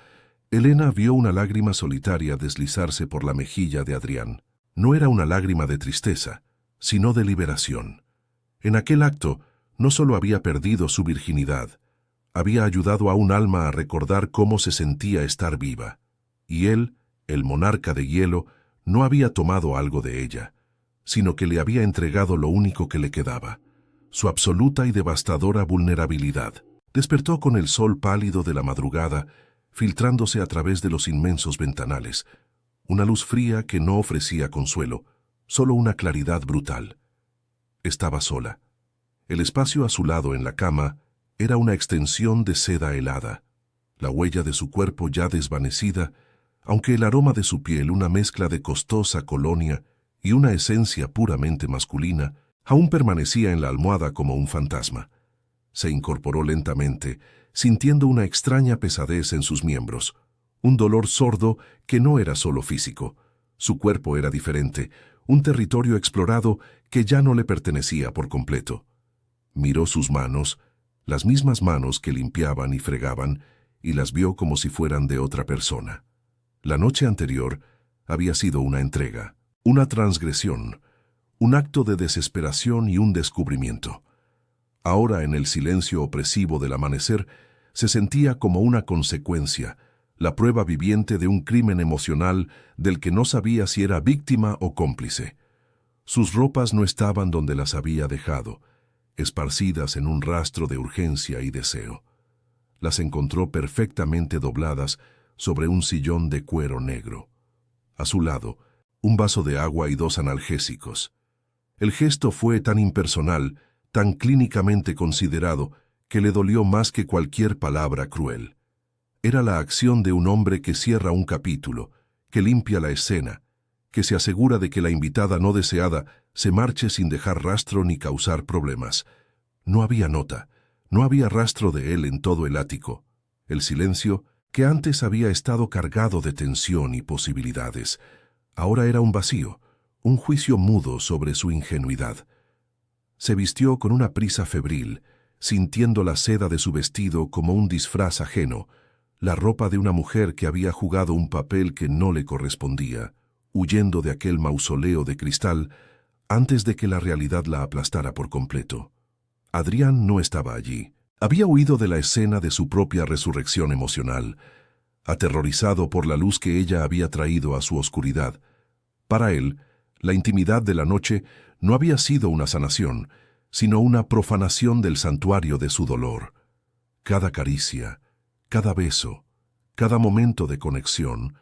Elena vio una lágrima solitaria deslizarse por la mejilla de Adrián. No era una lágrima de tristeza, sino de liberación. En aquel acto, no solo había perdido su virginidad, había ayudado a un alma a recordar cómo se sentía estar viva. Y él, el monarca de hielo, no había tomado algo de ella, sino que le había entregado lo único que le quedaba, su absoluta y devastadora vulnerabilidad. Despertó con el sol pálido de la madrugada, filtrándose a través de los inmensos ventanales, una luz fría que no ofrecía consuelo, solo una claridad brutal. Estaba sola. El espacio a su lado en la cama era una extensión de seda helada, la huella de su cuerpo ya desvanecida, aunque el aroma de su piel, una mezcla de costosa colonia y una esencia puramente masculina, aún permanecía en la almohada como un fantasma. Se incorporó lentamente, sintiendo una extraña pesadez en sus miembros, un dolor sordo que no era solo físico. Su cuerpo era diferente, un territorio explorado que ya no le pertenecía por completo. Miró sus manos, las mismas manos que limpiaban y fregaban, y las vio como si fueran de otra persona. La noche anterior había sido una entrega, una transgresión, un acto de desesperación y un descubrimiento. Ahora, en el silencio opresivo del amanecer, se sentía como una consecuencia, la prueba viviente de un crimen emocional del que no sabía si era víctima o cómplice. Sus ropas no estaban donde las había dejado, esparcidas en un rastro de urgencia y deseo. Las encontró perfectamente dobladas sobre un sillón de cuero negro. A su lado, un vaso de agua y 2 analgésicos. El gesto fue tan impersonal, tan clínicamente considerado, que le dolió más que cualquier palabra cruel. Era la acción de un hombre que cierra un capítulo, que limpia la escena, que se asegura de que la invitada no deseada se marche sin dejar rastro ni causar problemas. No había nota, no había rastro de él en todo el ático. El silencio, que antes había estado cargado de tensión y posibilidades, ahora era un vacío, un juicio mudo sobre su ingenuidad. Se vistió con una prisa febril, sintiendo la seda de su vestido como un disfraz ajeno, la ropa de una mujer que había jugado un papel que no le correspondía, huyendo de aquel mausoleo de cristal antes de que la realidad la aplastara por completo. Adrián no estaba allí. Había huido de la escena de su propia resurrección emocional, aterrorizado por la luz que ella había traído a su oscuridad. Para él, la intimidad de la noche no había sido una sanación, sino una profanación del santuario de su dolor. Cada caricia, cada beso, cada momento de conexión,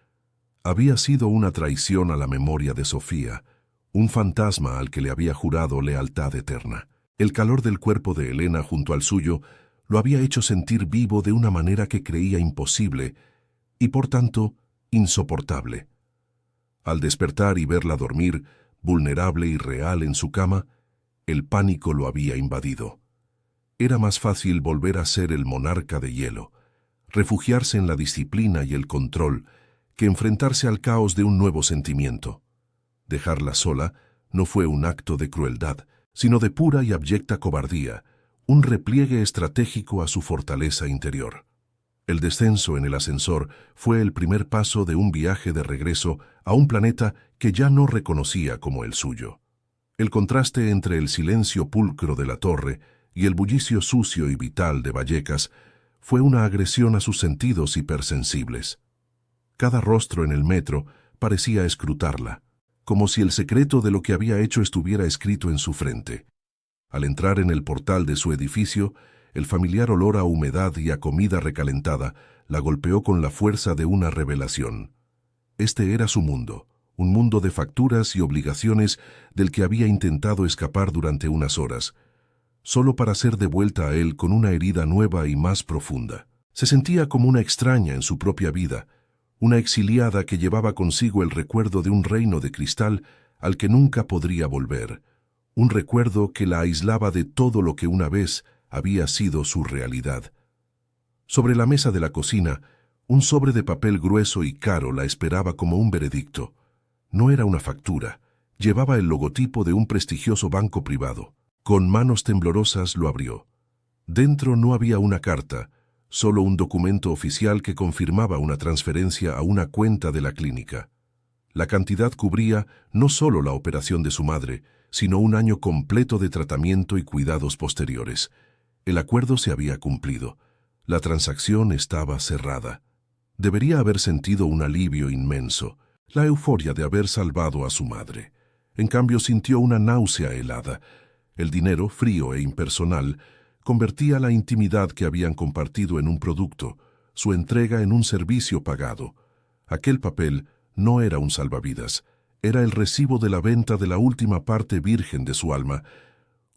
había sido una traición a la memoria de Sofía, un fantasma al que le había jurado lealtad eterna. El calor del cuerpo de Elena junto al suyo lo había hecho sentir vivo de una manera que creía imposible y, por tanto, insoportable. Al despertar y verla dormir, vulnerable y real en su cama, el pánico lo había invadido. Era más fácil volver a ser el monarca de hielo, refugiarse en la disciplina y el control, que enfrentarse al caos de un nuevo sentimiento. Dejarla sola no fue un acto de crueldad, sino de pura y abyecta cobardía, un repliegue estratégico a su fortaleza interior. El descenso en el ascensor fue el primer paso de un viaje de regreso a un planeta que ya no reconocía como el suyo. El contraste entre el silencio pulcro de la torre y el bullicio sucio y vital de Vallecas fue una agresión a sus sentidos hipersensibles. Cada rostro en el metro parecía escrutarla, como si el secreto de lo que había hecho estuviera escrito en su frente. Al entrar en el portal de su edificio, el familiar olor a humedad y a comida recalentada la golpeó con la fuerza de una revelación. Este era su mundo, un mundo de facturas y obligaciones del que había intentado escapar durante unas horas, solo para ser devuelta a él con una herida nueva y más profunda. Se sentía como una extraña en su propia vida, una exiliada que llevaba consigo el recuerdo de un reino de cristal al que nunca podría volver, un recuerdo que la aislaba de todo lo que una vez había sido su realidad. Sobre la mesa de la cocina, un sobre de papel grueso y caro la esperaba como un veredicto. No era una factura, llevaba el logotipo de un prestigioso banco privado. Con manos temblorosas lo abrió. Dentro no había una carta, solo un documento oficial que confirmaba una transferencia a una cuenta de la clínica. La cantidad cubría no solo la operación de su madre, sino un año completo de tratamiento y cuidados posteriores. El acuerdo se había cumplido. La transacción estaba cerrada. Debería haber sentido un alivio inmenso, la euforia de haber salvado a su madre. En cambio, sintió una náusea helada. El dinero, frío e impersonal, convertía la intimidad que habían compartido en un producto, su entrega en un servicio pagado. Aquel papel no era un salvavidas, era el recibo de la venta de la última parte virgen de su alma,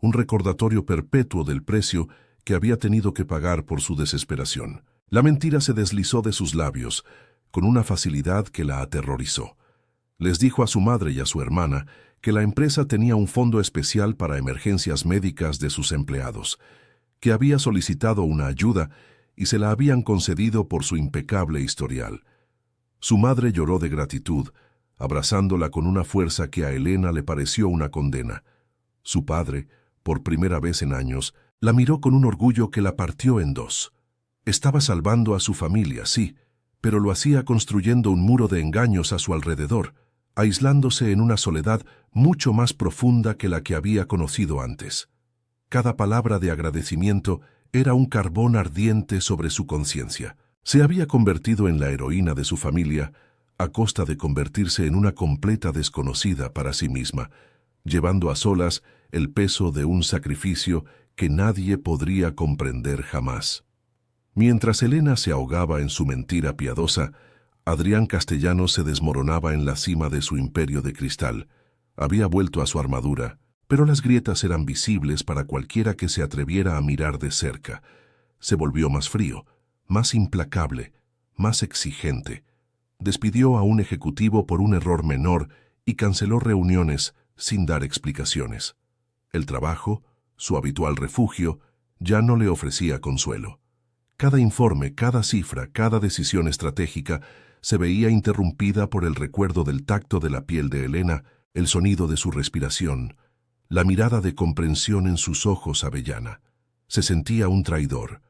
un recordatorio perpetuo del precio que había tenido que pagar por su desesperación. La mentira se deslizó de sus labios, con una facilidad que la aterrorizó. Les dijo a su madre y a su hermana que la empresa tenía un fondo especial para emergencias médicas de sus empleados, que había solicitado una ayuda y se la habían concedido por su impecable historial. Su madre lloró de gratitud, abrazándola con una fuerza que a Elena le pareció una condena. Su padre, por primera vez en años, la miró con un orgullo que la partió en dos. Estaba salvando a su familia, sí, pero lo hacía construyendo un muro de engaños a su alrededor, aislándose en una soledad mucho más profunda que la que había conocido antes. Cada palabra de agradecimiento era un carbón ardiente sobre su conciencia. Se había convertido en la heroína de su familia, a costa de convertirse en una completa desconocida para sí misma, llevando a solas el peso de un sacrificio que nadie podría comprender jamás. Mientras Elena se ahogaba en su mentira piadosa, Adrián Castellanos se desmoronaba en la cima de su imperio de cristal. Había vuelto a su armadura, pero las grietas eran visibles para cualquiera que se atreviera a mirar de cerca. Se volvió más frío, más implacable, más exigente. Despidió a un ejecutivo por un error menor y canceló reuniones sin dar explicaciones. El trabajo, su habitual refugio, ya no le ofrecía consuelo. Cada informe, cada cifra, cada decisión estratégica se veía interrumpida por el recuerdo del tacto de la piel de Elena, el sonido de su respiración, la mirada de comprensión en sus ojos avellana. Se sentía un traidor.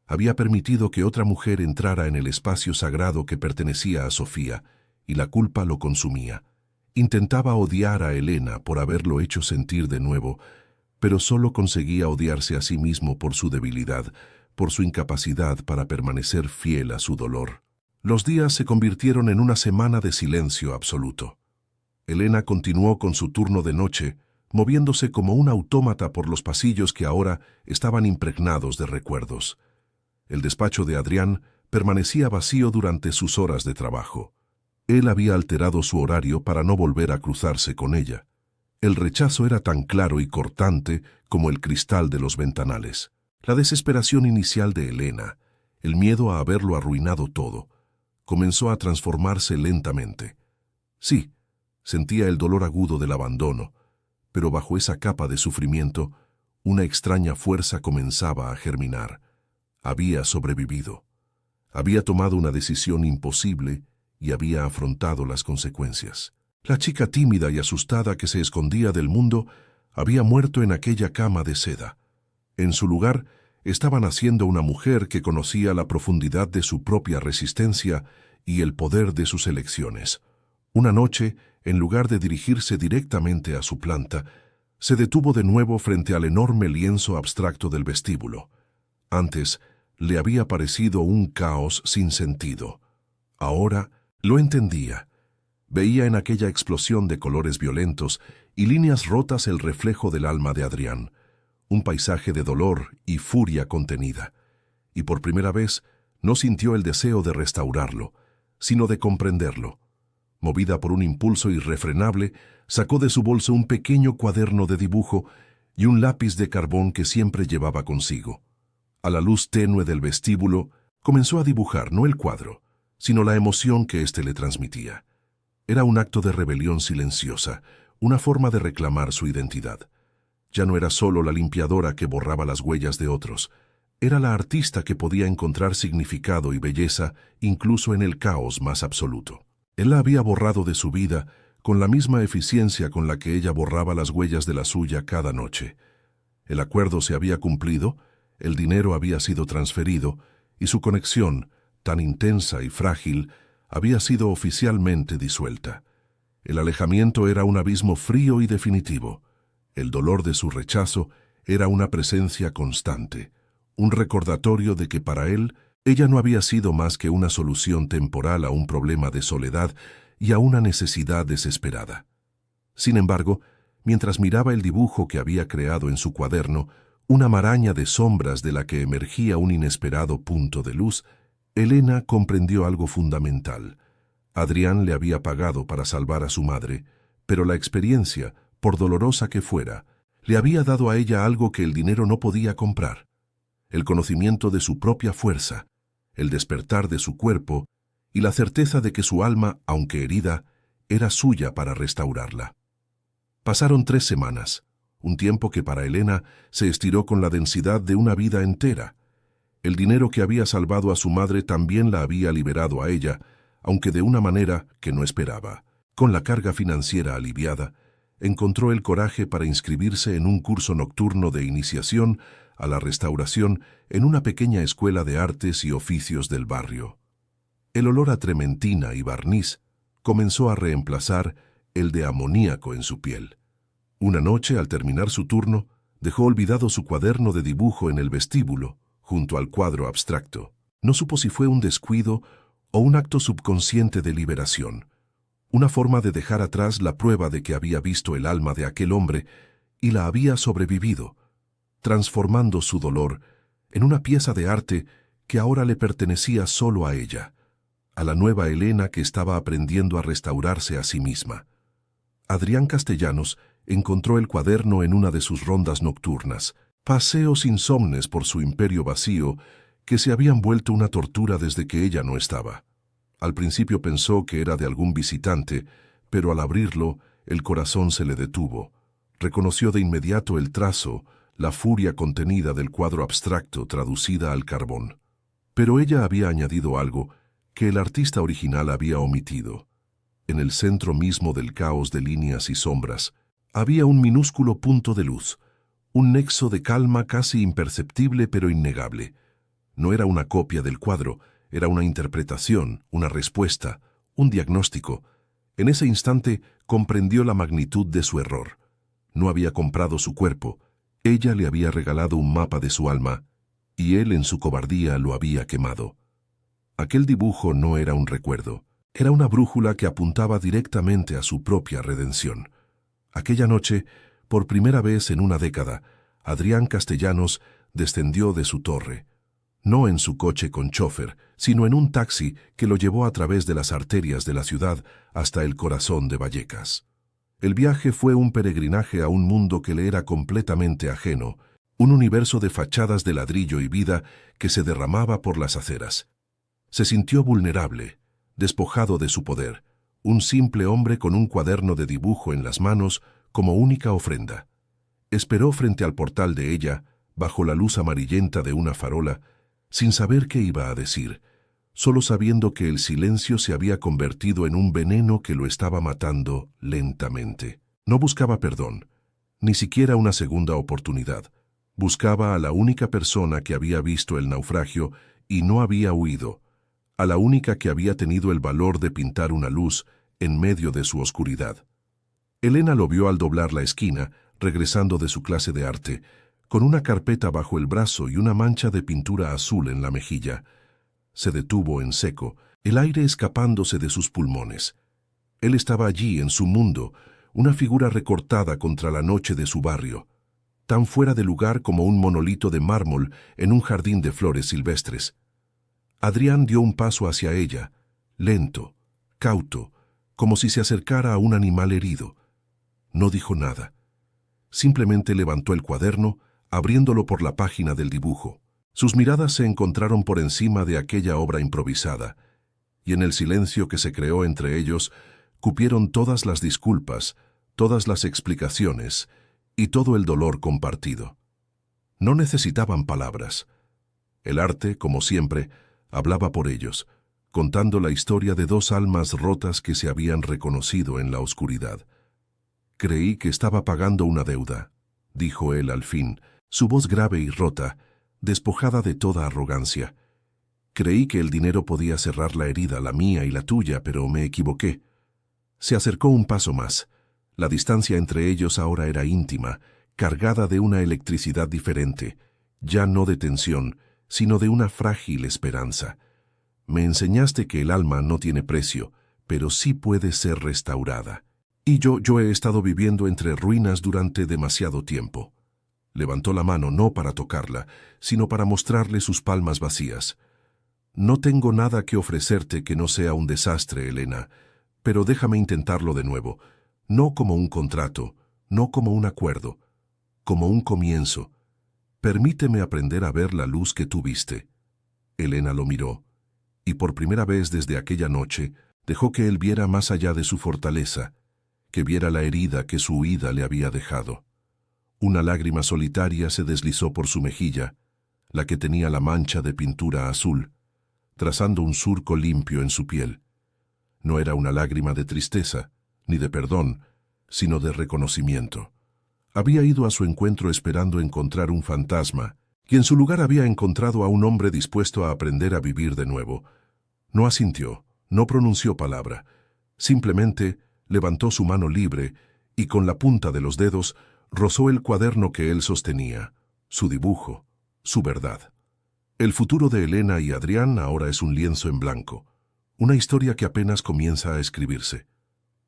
Había permitido que otra mujer entrara en el espacio sagrado que pertenecía a Sofía, y la culpa lo consumía. Intentaba odiar a Elena por haberlo hecho sentir de nuevo, pero solo conseguía odiarse a sí mismo por su debilidad, por su incapacidad para permanecer fiel a su dolor. Los días se convirtieron en una semana de silencio absoluto. Elena continuó con su turno de noche, moviéndose como un autómata por los pasillos que ahora estaban impregnados de recuerdos. El despacho de Adrián permanecía vacío durante sus horas de trabajo. Él había alterado su horario para no volver a cruzarse con ella. El rechazo era tan claro y cortante como el cristal de los ventanales. La desesperación inicial de Elena, el miedo a haberlo arruinado todo, comenzó a transformarse lentamente. Sí, sentía el dolor agudo del abandono, pero bajo esa capa de sufrimiento, una extraña fuerza comenzaba a germinar. Había sobrevivido. Había tomado una decisión imposible y había afrontado las consecuencias. La chica tímida y asustada que se escondía del mundo había muerto en aquella cama de seda. En su lugar estaba naciendo una mujer que conocía la profundidad de su propia resistencia y el poder de sus elecciones. Una noche, en lugar de dirigirse directamente a su planta, se detuvo de nuevo frente al enorme lienzo abstracto del vestíbulo. Antes, le había parecido un caos sin sentido. Ahora, lo entendía. Veía en aquella explosión de colores violentos y líneas rotas el reflejo del alma de Adrián, un paisaje de dolor y furia contenida. Y por primera vez no sintió el deseo de restaurarlo, sino de comprenderlo. Movida por un impulso irrefrenable, sacó de su bolso un pequeño cuaderno de dibujo y un lápiz de carbón que siempre llevaba consigo. A la luz tenue del vestíbulo, comenzó a dibujar no el cuadro, sino la emoción que éste le transmitía. Era un acto de rebelión silenciosa, una forma de reclamar su identidad. Ya no era solo la limpiadora que borraba las huellas de otros, era la artista que podía encontrar significado y belleza incluso en el caos más absoluto. Él la había borrado de su vida con la misma eficiencia con la que ella borraba las huellas de la suya cada noche. El acuerdo se había cumplido, el dinero había sido transferido y su conexión, tan intensa y frágil, había sido oficialmente disuelta. El alejamiento era un abismo frío y definitivo. El dolor de su rechazo era una presencia constante, un recordatorio de que para él ella no había sido más que una solución temporal a un problema de soledad y a una necesidad desesperada. Sin embargo, mientras miraba el dibujo que había creado en su cuaderno, una maraña de sombras de la que emergía un inesperado punto de luz, Elena comprendió algo fundamental. Adrián le había pagado para salvar a su madre, pero la experiencia, por dolorosa que fuera, le había dado a ella algo que el dinero no podía comprar: el conocimiento de su propia fuerza, el despertar de su cuerpo y la certeza de que su alma, aunque herida, era suya para restaurarla. Pasaron 3 semanas, un tiempo que para Elena se estiró con la densidad de una vida entera. El dinero que había salvado a su madre también la había liberado a ella, aunque de una manera que no esperaba. Con la carga financiera aliviada, encontró el coraje para inscribirse en un curso nocturno de iniciación a la restauración en una pequeña escuela de artes y oficios del barrio. El olor a trementina y barniz comenzó a reemplazar el de amoníaco en su piel. Una noche, al terminar su turno, dejó olvidado su cuaderno de dibujo en el vestíbulo, junto al cuadro abstracto. No supo si fue un descuido o un acto subconsciente de liberación, una forma de dejar atrás la prueba de que había visto el alma de aquel hombre y la había sobrevivido, transformando su dolor en una pieza de arte que ahora le pertenecía solo a ella, a la nueva Elena que estaba aprendiendo a restaurarse a sí misma. Adrián Castellanos encontró el cuaderno en una de sus rondas nocturnas, paseos insomnes por su imperio vacío que se habían vuelto una tortura desde que ella no estaba. Al principio pensó que era de algún visitante, pero al abrirlo, el corazón se le detuvo. Reconoció de inmediato el trazo, la furia contenida del cuadro abstracto traducida al carbón. Pero ella había añadido algo que el artista original había omitido. En el centro mismo del caos de líneas y sombras, había un minúsculo punto de luz, un nexo de calma casi imperceptible pero innegable. No era una copia del cuadro, era una interpretación, una respuesta, un diagnóstico. En ese instante comprendió la magnitud de su error. No había comprado su cuerpo, ella le había regalado un mapa de su alma, y él en su cobardía lo había quemado. Aquel dibujo no era un recuerdo, era una brújula que apuntaba directamente a su propia redención. Aquella noche, por primera vez en una década, Adrián Castellanos descendió de su torre. No en su coche con chofer, sino en un taxi que lo llevó a través de las arterias de la ciudad hasta el corazón de Vallecas. El viaje fue un peregrinaje a un mundo que le era completamente ajeno, un universo de fachadas de ladrillo y vida que se derramaba por las aceras. Se sintió vulnerable, despojado de su poder, un simple hombre con un cuaderno de dibujo en las manos como única ofrenda. Esperó frente al portal de ella, bajo la luz amarillenta de una farola, sin saber qué iba a decir, solo sabiendo que el silencio se había convertido en un veneno que lo estaba matando lentamente. No buscaba perdón, ni siquiera una segunda oportunidad. Buscaba a la única persona que había visto el naufragio y no había huido, a la única que había tenido el valor de pintar una luz en medio de su oscuridad. Elena lo vio al doblar la esquina, regresando de su clase de arte, con una carpeta bajo el brazo y una mancha de pintura azul en la mejilla. Se detuvo en seco, el aire escapándose de sus pulmones. Él estaba allí, en su mundo, una figura recortada contra la noche de su barrio, tan fuera de lugar como un monolito de mármol en un jardín de flores silvestres. Adrián dio un paso hacia ella, lento, cauto, como si se acercara a un animal herido. No dijo nada. Simplemente levantó el cuaderno, abriéndolo por la página del dibujo. Sus miradas se encontraron por encima de aquella obra improvisada, y en el silencio que se creó entre ellos, cupieron todas las disculpas, todas las explicaciones y todo el dolor compartido. No necesitaban palabras. El arte, como siempre, hablaba por ellos, contando la historia de dos almas rotas que se habían reconocido en la oscuridad. Creí que estaba pagando una deuda, dijo él al fin, su voz grave y rota, despojada de toda arrogancia. Creí que el dinero podía cerrar la herida, la mía y la tuya, pero me equivoqué. Se acercó un paso más. La distancia entre ellos ahora era íntima, cargada de una electricidad diferente, ya no de tensión, sino de una frágil esperanza. Me enseñaste que el alma no tiene precio, pero sí puede ser restaurada. Y yo he estado viviendo entre ruinas durante demasiado tiempo. Levantó la mano no para tocarla, sino para mostrarle sus palmas vacías. No tengo nada que ofrecerte que no sea un desastre, Elena, pero déjame intentarlo de nuevo, no como un contrato, no como un acuerdo, como un comienzo. Permíteme aprender a ver la luz que tú viste. Elena lo miró, y por primera vez desde aquella noche dejó que él viera más allá de su fortaleza, que viera la herida que su huida le había dejado. Una lágrima solitaria se deslizó por su mejilla, la que tenía la mancha de pintura azul, trazando un surco limpio en su piel. No era una lágrima de tristeza, ni de perdón, sino de reconocimiento. Había ido a su encuentro esperando encontrar un fantasma, y en su lugar había encontrado a un hombre dispuesto a aprender a vivir de nuevo. No asintió, no pronunció palabra, simplemente levantó su mano libre y con la punta de los dedos rozó el cuaderno que él sostenía, su dibujo, su verdad. El futuro de Elena y Adrián ahora es un lienzo en blanco, una historia que apenas comienza a escribirse.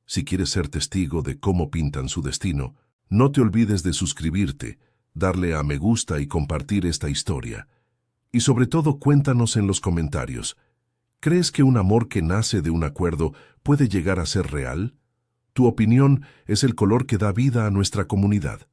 Si quieres ser testigo de cómo pintan su destino, no te olvides de suscribirte, darle a me gusta y compartir esta historia. Y sobre todo cuéntanos en los comentarios, ¿crees que un amor que nace de un acuerdo puede llegar a ser real? Tu opinión es el color que da vida a nuestra comunidad.